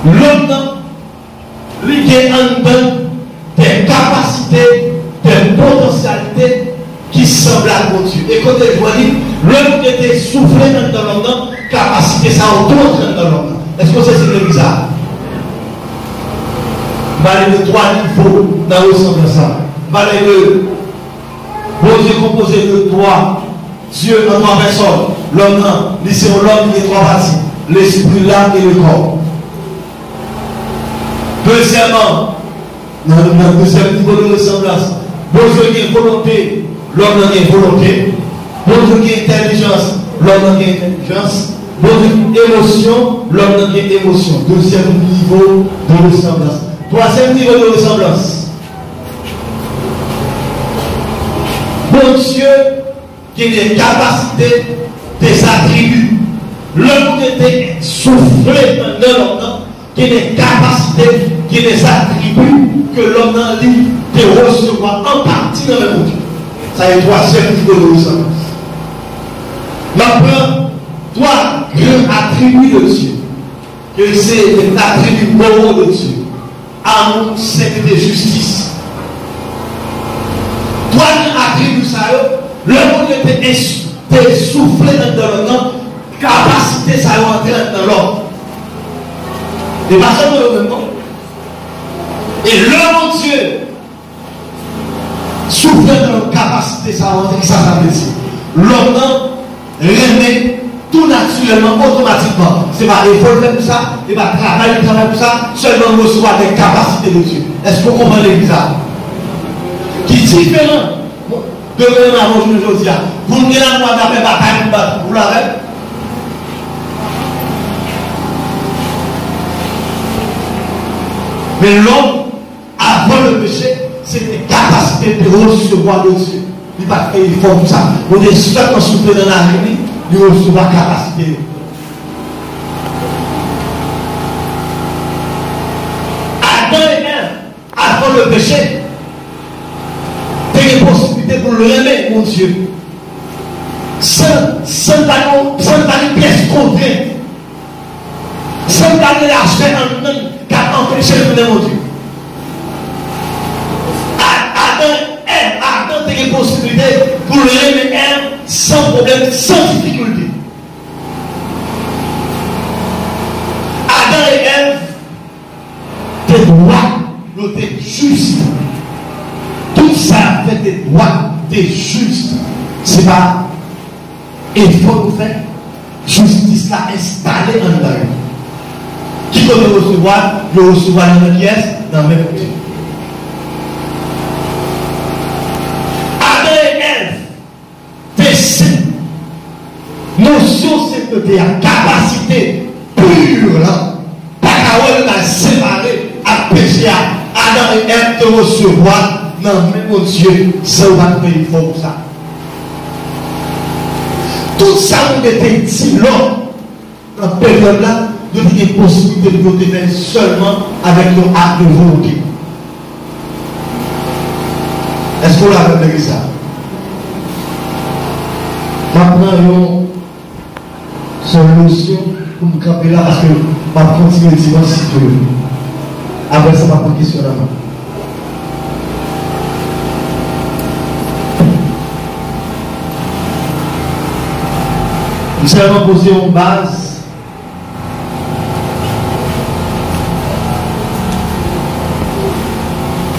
l'homme lui qui est en dedans des capacités, des potentialités qui semblent à mon Dieu. Et quand je vois l'homme qui était soufflé dans l'homme, capacité ça autour dans l'homme. Est-ce que c'est bizarre? Parler de trois niveaux dans le sens de ça. Parler de bon Dieu composé de trois, Dieu en trois personnes. L'homme, c'est l'homme qui est trois parties. L'esprit, l'âme et le corps. Deuxièmement, dans le deuxième niveau de ressemblance, bon Dieu qui est volonté, l'homme qui est volonté. Bon Dieu qui est intelligence, l'homme qui est intelligence. Bon Dieu émotion, l'homme qui est émotion. Deuxième niveau de ressemblance. Troisième niveau de ressemblance. Bon Dieu qui a des capacités, des attributs. L'homme qui était soufflé dans l'homme, qui a des capacités, qui a des attributs que l'homme a dit de recevoir en partie dans le monde. Ça est troisième niveau de ressemblance. Maintenant, trois grands attributs de Dieu, que c'est l'attribut moraux de Dieu, amour, sainteté, justice. Trois grands attributs, ça le monde était soufflé dans le nom, capacité, ça a entré dans l'homme. Et pas seulement le même temps. Et l'homme de Dieu souffle dans la capacité, ça veut dire. L'homme remet tout naturellement, automatiquement. C'est pas l'effort pour ça, et pas travailler pour ça, seulement recevoir des capacités de Dieu. Est-ce que vous comprenez l'église? Qui est différent de même avant aujourd'hui. Vous ne avez pas de bataille, vous l'avez. Mais l'homme, avant le péché, c'était capacité de recevoir de Dieu. Il va faire effort pour ça. On est seulement soufflé dans la vie, il recevoir capacité. Adam et Ève, avant le péché, des possibilités pour le aimer, mon Dieu. Sans une pièce contrainte. Sans donner l'argent en nous qui a empêché le mon Dieu. Adam a des possibilités pour l'aimer sans problème, sans difficulté. Adam et Ève, tes droits, t'es juste. Tout ça fait des droits, t'es juste. C'est pas effort de faire. Justice là installée en nous. Qui peut le recevoir dans la pièce, dans le même côté. Adam et Ève, péché, notion c'est la capacité pure là, pas qu'à la séparer à péché. Adam et Ève te recevoir dans le même Dieu, ça va te payer pour ça. Tout ça nous était dit là, dans cette période là. Nous avons des possibilités de nous faire seulement avec nos actes de volonté. Est-ce qu'on l'a repéré ça? Maintenant, c'est une notion pour nous camper là parce que je vais continuer le dimanche si tu veux. Après ça, je vais prendre question là. Nous allons poser une base.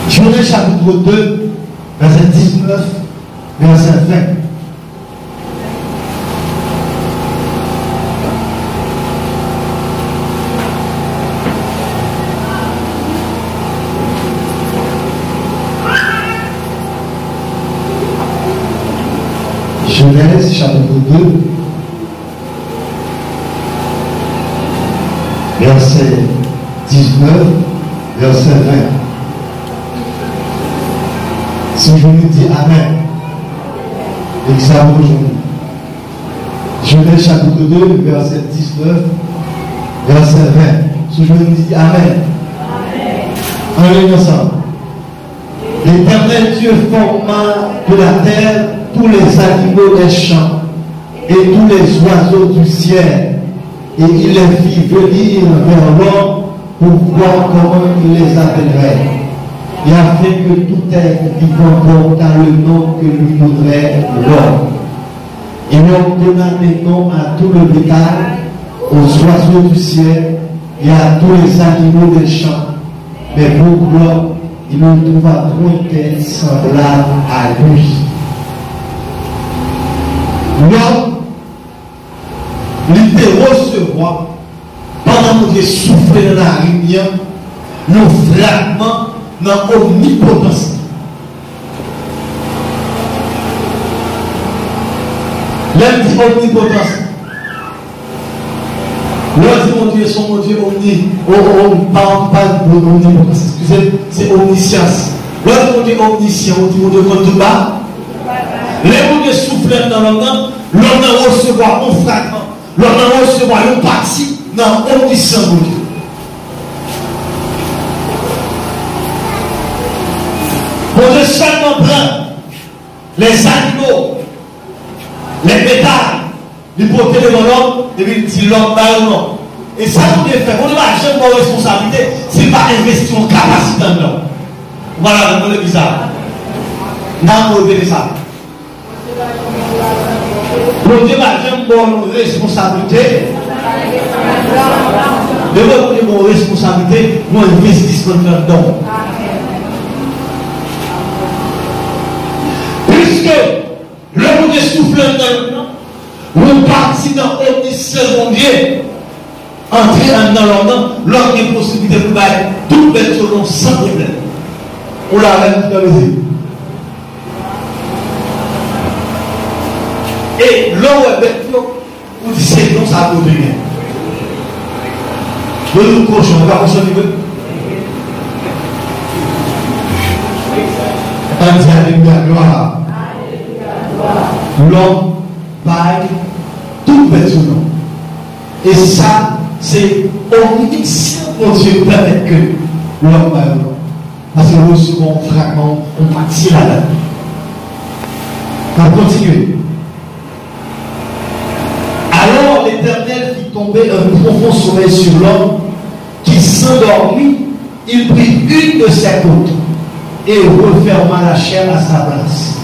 Genèse chapitre 2, verset 19, verset 20. Genèse chapitre 2, verset 19, verset 20. Si je lui dis Amen, et que ça vous aujourd'hui. Genèse chapitre 2, verset 19, verset 20. Si je lui dis Amen. Amen. Ensemble. L'Éternel Dieu forma de la terre tous les animaux des champs et tous les oiseaux du ciel, et il les fit venir vers l'homme pour voir comment il les appellerait. Et afin que tout être vivant portât le nom que lui donnerait l'homme. Et l'homme donna des noms à tout le bétail, aux oiseaux du ciel et à tous les animaux des champs. Mais pour l'homme, il ne trouva point semblable à lui. L'homme, il te recevoir pendant que tu souffles dans la rivière, le fragment dans l'omnipotence. L'homme dit omnipotence. L'homme dit mon Dieu, son mon Dieu, on parle de omnipotence. Excusez, c'est omniscience. L'homme dit omniscient, on dit mon Dieu, quand tout bas. Les Dieu soufflent dans l'homme, l'homme recevoir un fragment, l'homme recevoir une partie dans l'omniscient mon Dieu. Bon Dieu seulement prend les animaux, les métals, les porter devant l'homme, et puis il dit l'homme va ou non. Et ça, vous devez faire. On ne va jamais avoir responsabilité s'il va investir en capacité dans l'homme. Voilà, vous le bizarre. Non, vous devez ça. Le Dieu va jamais avoir une responsabilité. De votre responsabilité, nous investissons dans l'homme. Puisque le Dieu souffle dans nous partis dans le secondier, entrer dans l'homme, l'homme a une possibilité de faire tout personne sans problème. On l'a même dit. Et l'homme est vous dites c'est non, ça vaut rien. Le cochon, on va consommer. Alléluia, l'homme paye tout personne. Et ça, c'est omniscient pour Dieu permettre que l'homme paye. Parce que nous recevons un fragment, on partit là-dedans. On va continuer. Alors l'Éternel fit tomber un profond sommeil sur l'homme qui s'endormit. Il prit une de ses côtes et referma la chair à sa place.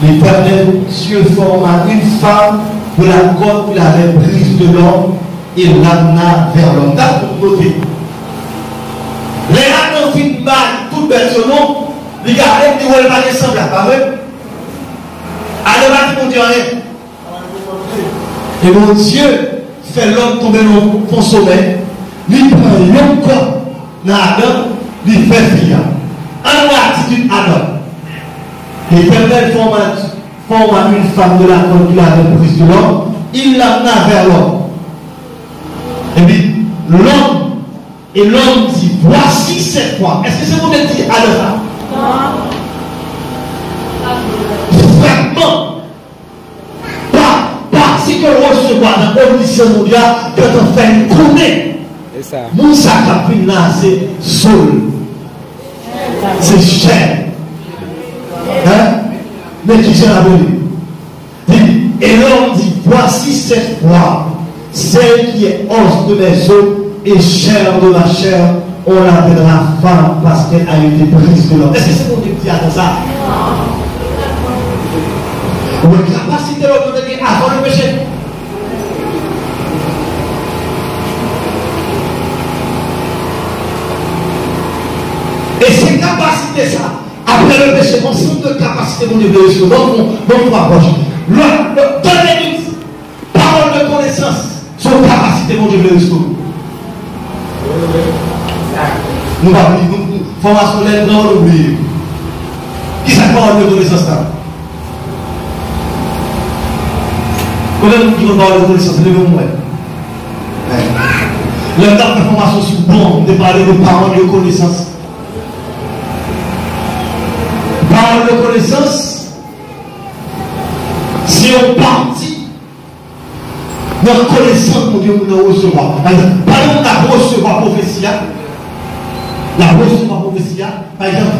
L'Éternel Dieu forma une femme de la côte qu'il avait prise de l'homme et l'amena vers l'homme. Pour noter. Les âmes fin mal, tout personne, les gars, ils ne veulent pas descendre là, pas vrai? Allez, va te dire rien. Et mon Dieu fait l'homme tomber dans son sommeil, lui prend l'homme corps dans Adam, lui fait vivre. En attitude Adam. L'Éternel forma une femme de la côte qu'il avait prise de l'homme, il l'amena vers l'homme. Et puis, l'homme dit, voici cette fois. Est-ce que c'est vous qui dit Adam? Non. Fragment. Si que le recevoir dans l'audition mondiale, que tu fais une connaître. C'est ça. Mon sac à pris là, c'est sol. C'est cher. Hein? Mais qui s'est abonné? Et l'homme dit, voici cette fois, celle qui est os de mes os et chair de ma chair, on l'appellera femme parce qu'elle a été prise de l'homme. Est-ce que c'est mon dit à ça? Ou la capacité de l'autorité avant le péché. Et ces capacités, ça, après le péché, ensemble de capacités qu'on développe sur notre approche. Donnez-nous parole de connaissance sur la capacité qu'on développe sur nous. Nous allons dire, formation l'aide, non, l'oublier. Qui c'est parole de connaissance là? Comment nous disons parole de connaissance? C'est le même moment. Le temps de formation sur bon, de parler de parole de connaissance. Parole de connaissance, si on partit dans la connaissance que Dieu nous recevoir. Par exemple, la recevoir prophétie, la recevoir prophétie, par exemple,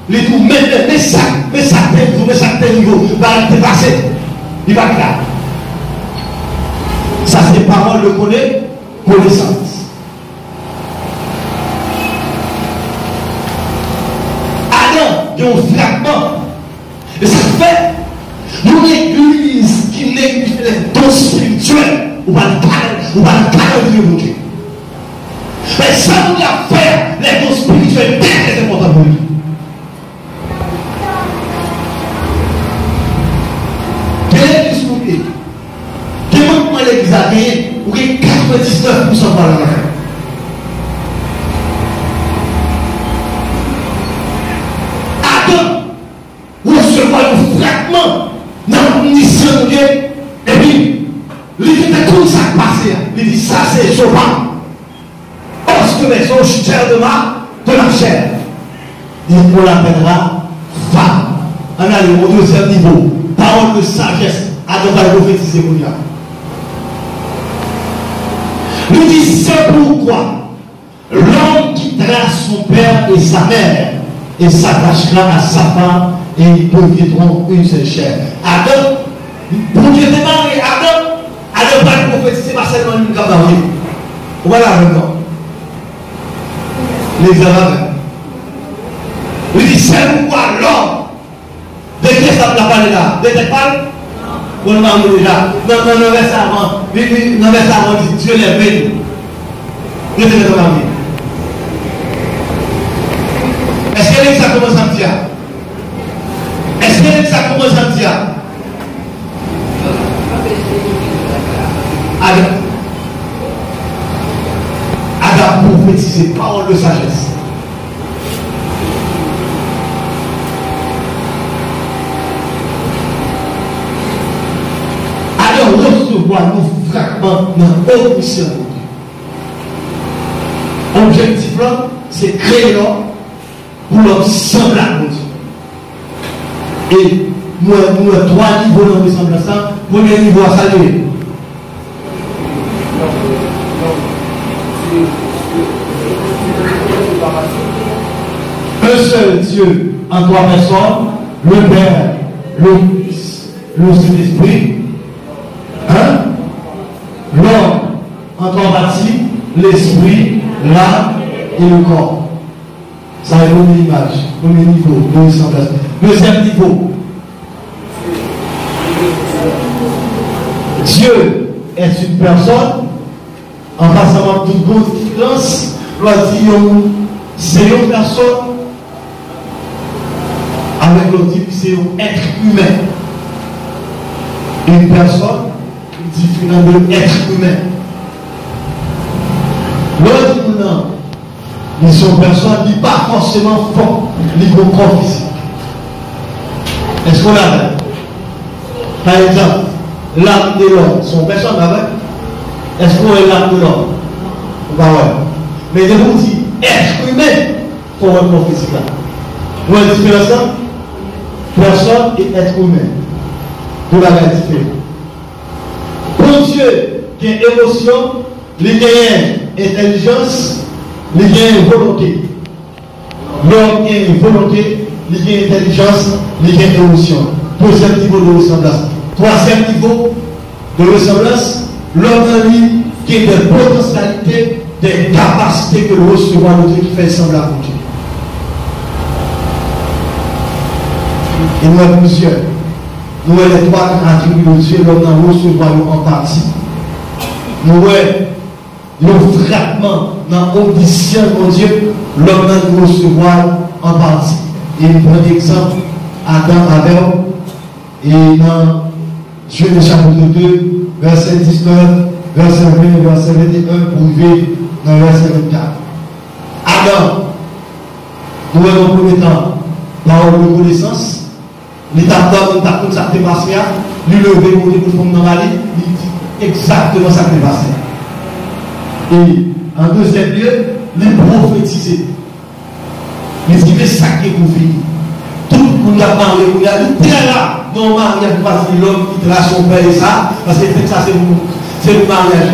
les tout, mais ça tel niveau, va dépasser, il va là. Ça c'est parole de connaissance. Un fragment. Et ça fait une église qui néglige les dons spirituels ou pas le calme de Dieu. Mais ça nous a fait les dons spirituels très importants pour lui. Quelle est l'église? Quel moment l'église a gagné? Ou 99% par la fin. Recevoir un fragment dans l'omniscience de Dieu, et puis, il dit tout ça passé, il dit ça c'est sauvant. Lorsque mes os chair de la chair, on l'appellera femme. On a le deuxième niveau, parole de sagesse, à devoir prophétiser pour lui. Il dit c'est pourquoi l'homme quittera son père et sa mère et s'attachera à sa femme et ils deviendront une seule chair. Adam, pour Dieu démarrer Adam pas prophétiser, pas seulement une camarade. Voilà maintenant. L'examen. Il dit, c'est pourquoi l'homme, de qui ça n'a pas là? De tes parles? On m'a dit déjà. Non, verset avant. Non, verset avant, Dieu l'a béni. Dieu te l'a béni. Est-ce que ça commence à me dire? Est-ce que ça commence à me dire? Adam prophétisé parole de sagesse. Adam recevoir nos fragments dans l'omniscient. L'objectif là, c'est créer l'homme pour l'homme semblable. Et nous avons trois niveaux dans le semblable. Premier niveau à saluer. Un seul Dieu en trois personnes, le Père, le Fils, le Saint-Esprit. L'homme en trois parties, l'esprit, l'âme et le corps. Ça est une image, premier niveau de ressemblance. Deuxième niveau. Dieu est une personne, en passant toute grande différence, c'est une personne, avec l'autre c'est un être humain. Une personne différente de l'être humain. L'autre, ils sont personnes qui ne sont pas forcément fortes, les corps physique. Est-ce qu'on a? Par exemple, l'âme de l'homme, sont personnes avec? Est-ce qu'on est l'âme de l'homme? Bah ouais. Mais je vous dis, être humain, pour un corps physique là. Vous voyez la différence? Personne et être humain. Pour la différence. Pour Dieu, qui a émotion, il y a intelligence, il y a volonté. L'homme qui a une volonté, il y a intelligence, il y a émotion. Deuxième niveau de ressemblance. Troisième niveau de ressemblance, l'homme qui a des potentialités, des capacités que le recevoir de Dieu qui fait semblant pour Dieu. Et nous avons plusieurs. Nous avons les trois attributs de Dieu, l'homme dans recevoir en partie. Nous avons le fragment dans l'audition de Dieu, l'homme dans recevoir en partie. Et nous prenons l'exemple Adam Abel et dans Genèse chapitre 2, verset 19, verset 20, verset 21, pour vivre dans le verset 24. Adam, nous avons en premier temps par reconnaissance. L'État donne tout ça qui est passé, lui lever pour dire que nous dans la vie, il dit exactement ça qui est passé. Et en deuxième lieu, il prophétiser. Il dit que ça qui est pour finir. Tout le monde a parlé, il a dit très là, non, mariage, parce que l'homme qui trace son père et ça, parce que ça c'est le mariage.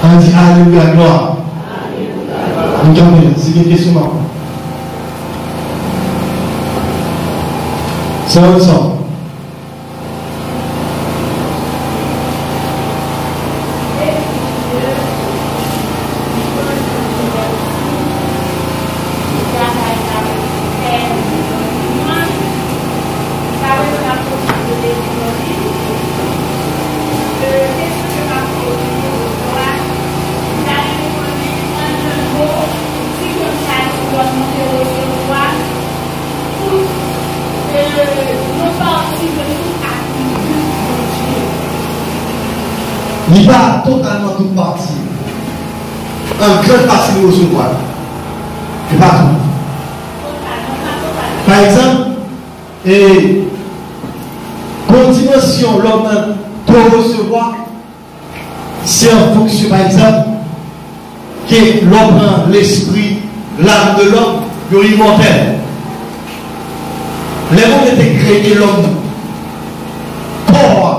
On dit Alléluia, gloire. C'est une question. C'est un sang. Il va totalement tout partir. Un grand parti de recevoir. Et pas tout. Par exemple, et continuation, l'homme pour recevoir, c'est en fonction, par exemple, que l'homme prend l'esprit, l'âme de l'homme, de immortel. Les mondes étaient créés, l'homme. Corps.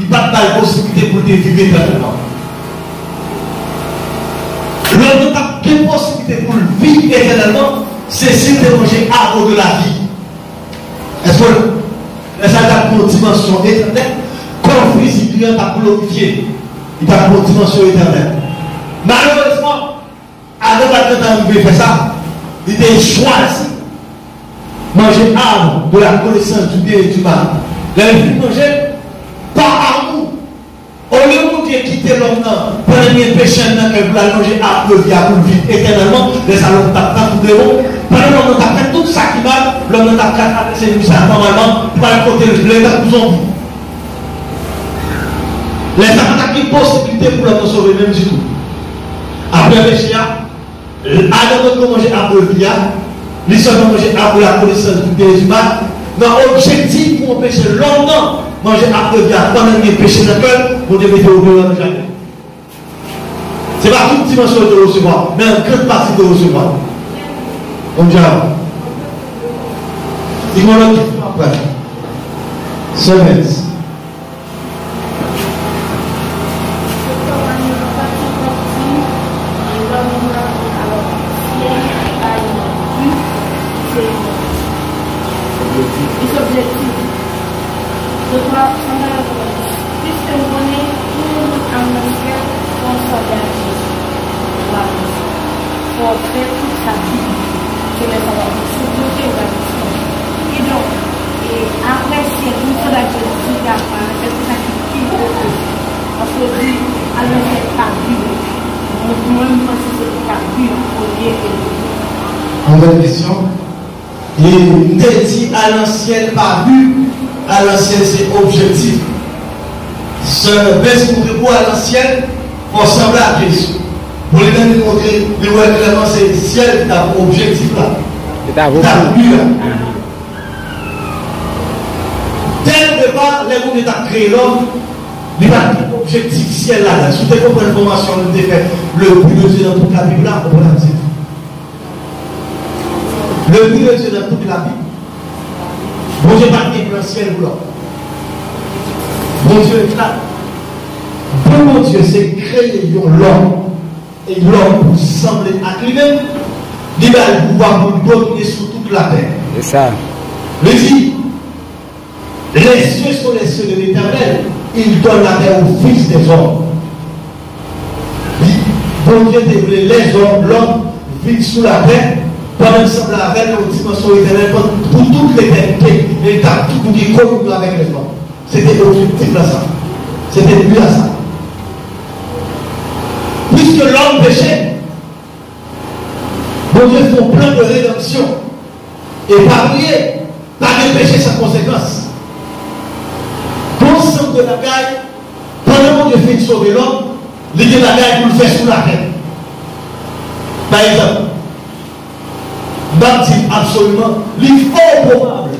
Il n'y a pas de possibilité pour te vivre éternellement. L'homme n'a pas de possibilité éternellement, c'est si de manger arbre de la vie. Est-ce que ça a une dimension éternelle? Corps physique, il a glorifié. Il a une dimension éternelle. Malheureusement, avant d'arriver à faire ça, il a choisi manger arbre de la connaissance du bien et du mal. Il a manger par amour. Au lieu de Dieu quitter l'homme, pendant qu'il y a péché, il a manger arbre de vie pour vivre éternellement. Les salons tapent tout le monde. Pendant que l'homme a fait tout ça qui mal, l'homme a traversé tout ça normalement pour aller côté de l'état pour son vie. Les attaques qui possibilité pour l'homme sauver même du tout. Après le péché, Adam a mangé arbre de vie. Les gens ont mangé arbre de la connaissance du bien et du mal. Dans l'objectif pour empêcher longtemps manger arbre de vie pendant qu'il y a péché dans le cœur, vous devez être au bureau de jamais. Ce n'est pas toute dimension de recevoir, mais une grande partie de recevoir. On dit dis-moi l'autre question après. Semaine. Nouvelle question. Il dit à l'ancienne pas vu, à l'ancienne c'est objectif. Ce baisse pour à l'ancienne pour ressembler à Jésus. Pour les donner montrer, le voir clairement c'est ciel qui a pour objectif là. C'est à vous. Dès le départ, les gens qui ont créé l'homme, il va un objectif ciel là. Si vous avez compris l'information, nous avons fait le but de Dieu dans toute la Bible là, on va la dire. Le but de Dieu dans toute la Bible. Bon Dieu pas dit le ciel ou l'homme. Bon Dieu est là. Bon Dieu, c'est créer l'homme. Et l'homme pour sembler à lui-même. Il a le pouvoir pour dominer sur toute la terre. C'est ça. Le dit, les cieux sont les cieux de l'Éternel. Il donne la terre aux fils des hommes. Bon Dieu dévoilé les hommes, l'homme vit sous la terre. Pendant que semble avec une dimension éternelle pour toute l'éternité, et tout qui communique avec les hommes. C'était l'objectif à ça. C'était lui à ça. Puisque l'homme péchait, bon Dieu fait un plan de rédemption. Et parler, par le péché sans conséquence. Concept de la gaille, pendant que Dieu fait sauver l'homme, l'idée de la gaille pour le faire sous la terre. Par exemple, dit absolument, il faut probable.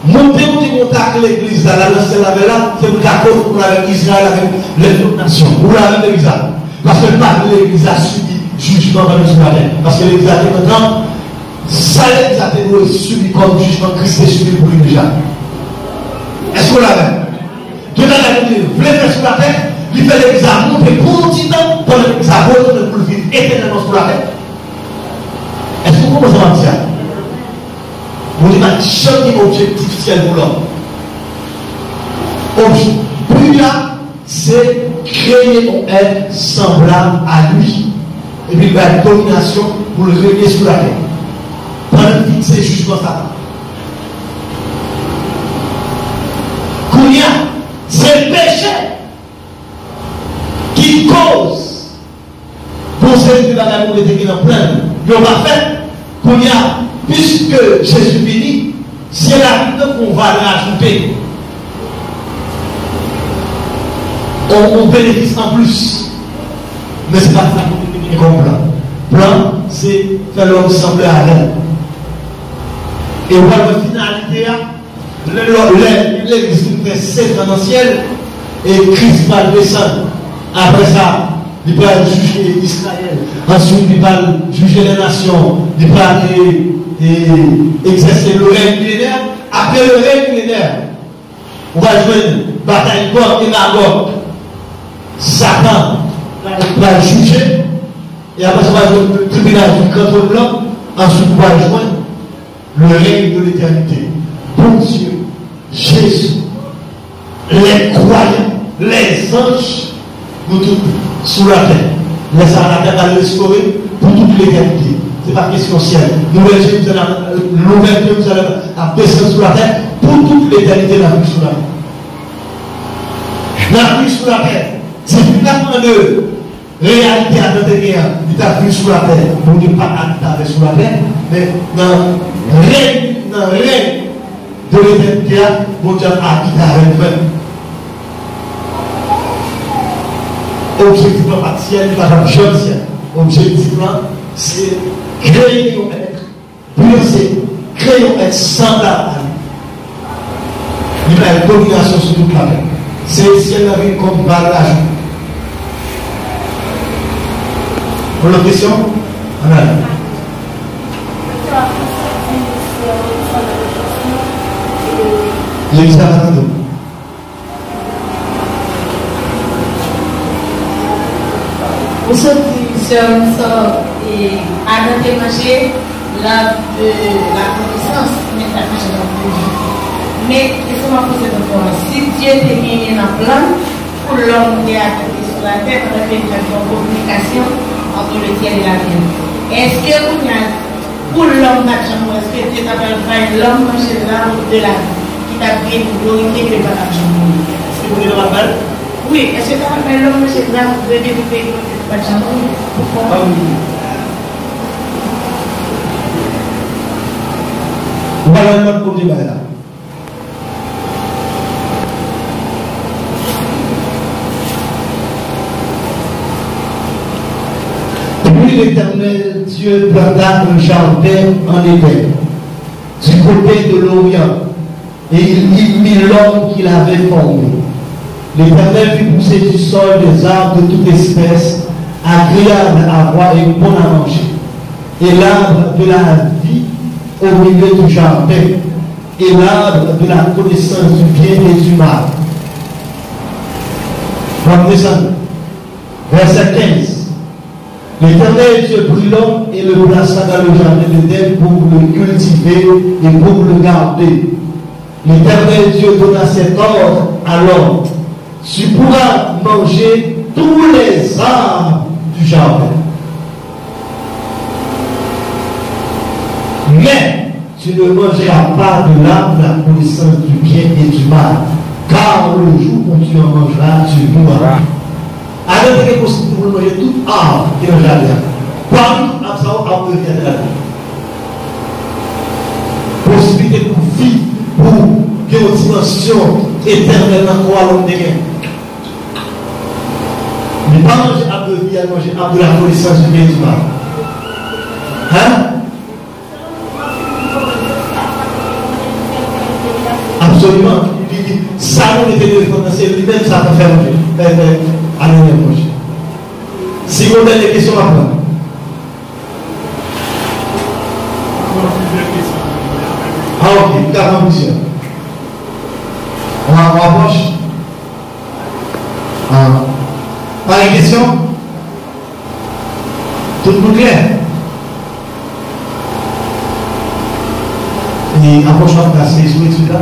Monter au contact l'église dans la lancer la vela, c'est pour d'accord pour avec Israël, avec les autres nations. Pour avec l'église. Parce que l'église a subi jugement dans Israël. Parce que l'église a été maintenant, ça l'église a été subi comme jugement Christ est subi pour lui déjà. Est-ce qu'on l'a fait? Dieu a dit, vous voulez faire sur la terre, il fait l'église à monter continent pour l'église à retourner pour le vivre éternellement sur la terre. Est-ce que vous comprenez ça? Vous dites, chaque objectif ciel pour l'homme. Premier, c'est créer un être semblable à lui. Et puis, la domination pour le régler sous la terre. Pendant que c'est jugement ça. Kounia, c'est le péché qui cause pour ceux qui ont été en plein. Ils n'ont pas fait. Kounia, puisque Jésus finit, c'est la vie qu'on va rajouter. On bénéficie en plus. Mais ce n'est pas ça qui est comme plan. Plan, c'est faire l'homme sembler à elle. Et voilà la finalité, l'église qui fait dans le ciel, et Christ va descendre. Après ça, il va juger Israël. Ensuite, il va juger les nations. Il va exercer le règne millénaire. Après le règne millénaire, on va jouer une bataille Gog et Magog. Satan va juger. Et après, ça va jouer le tribunal du canton blanc. ensuite on va joindre le règne de l'éternité. Bon Dieu, Jésus, les croyants, les anges, nous tous sous la terre. Laisse la terre à restaurer pour toute l'éternité. Ce n'est pas question ciel. L'ouverture nous a descendu sous la terre pour toute l'éternité, la vie sous la terre. La vie sous la terre, c'est finalement de réalité à notre guerre, il a vu sous la terre, pour ne pas habiter sous la terre, mais dans le règne de l'éternité, mon Dieu a habité avec nous. Objectivement, pas ciel, pas de jeune ciel. Objectivement, c'est créer un être, penser, créer un être semblable à lui. Il a une domination sur toute la terre. C'est le ciel qui a une comme barrage. Pour la question? L'église à Fernando. Vous savez, à notre marché, la connaissance n'est pas marché dans le vie. Mais il faut m'en poser une fois. Si Dieu t'a mis un plan pour l'homme qui est sur la terre, on a fait une communication entre le ciel et la terre. Est-ce que pour l'homme d'argent, est-ce que Dieu t'a fait l'homme manger l'arbre de la vie qui t'a pris pour glorifier que par l'argent? Est-ce que vous voulez le rappeler? Oui, est-ce que tu as fait l'homme manger l'arbre de Dieu pour payer par l'argent? Pourquoi? Voilà le mode pour dire là. L'Éternel Dieu planta un jardin en Éden, du côté de l'Orient, et il y mit l'homme qu'il avait formé. L'Éternel fit pousser du sol des arbres de toute espèce, agréables à voir et bons à manger, et l'arbre de la vie au milieu du jardin, et l'arbre de la connaissance du bien et du mal. Verset 15. L'Éternel Dieu prit l'homme et le plaça dans le jardin d'Éden pour le cultiver et pour le garder. L'Éternel Dieu donna cet ordre à l'homme: tu pourras manger tous les arbres du jardin, mais tu ne mangeras pas de l'arbre de la connaissance du bien et du mal, car le jour où tu en mangeras, tu mourras. Alors, il est possible pour manger tout arbre qui est dans le jardin. Parmi tout arbre, arbre de vie de la vie. Possibilité pour vie, pour une dimension éternelle dans quoi l'homme dégaine. Mais pas manger arbre de vie, à manger arbre de la connaissance du bien et du mal. Hein? Absolument. Il dit, ça nous était défendu, c'est lui-même ça va faire manger. Allez, proche. Si vous avez des questions à prendre. Ah, ok, 40 questions. On approche. Pas de questions? Tout le monde clair? Et approche en place, c'est sur l'étude là?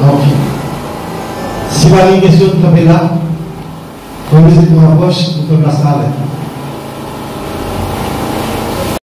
Ok. Si vous avez une question, vous tombez là. Quand vous êtes dans la poche, vous pouvez passer avec.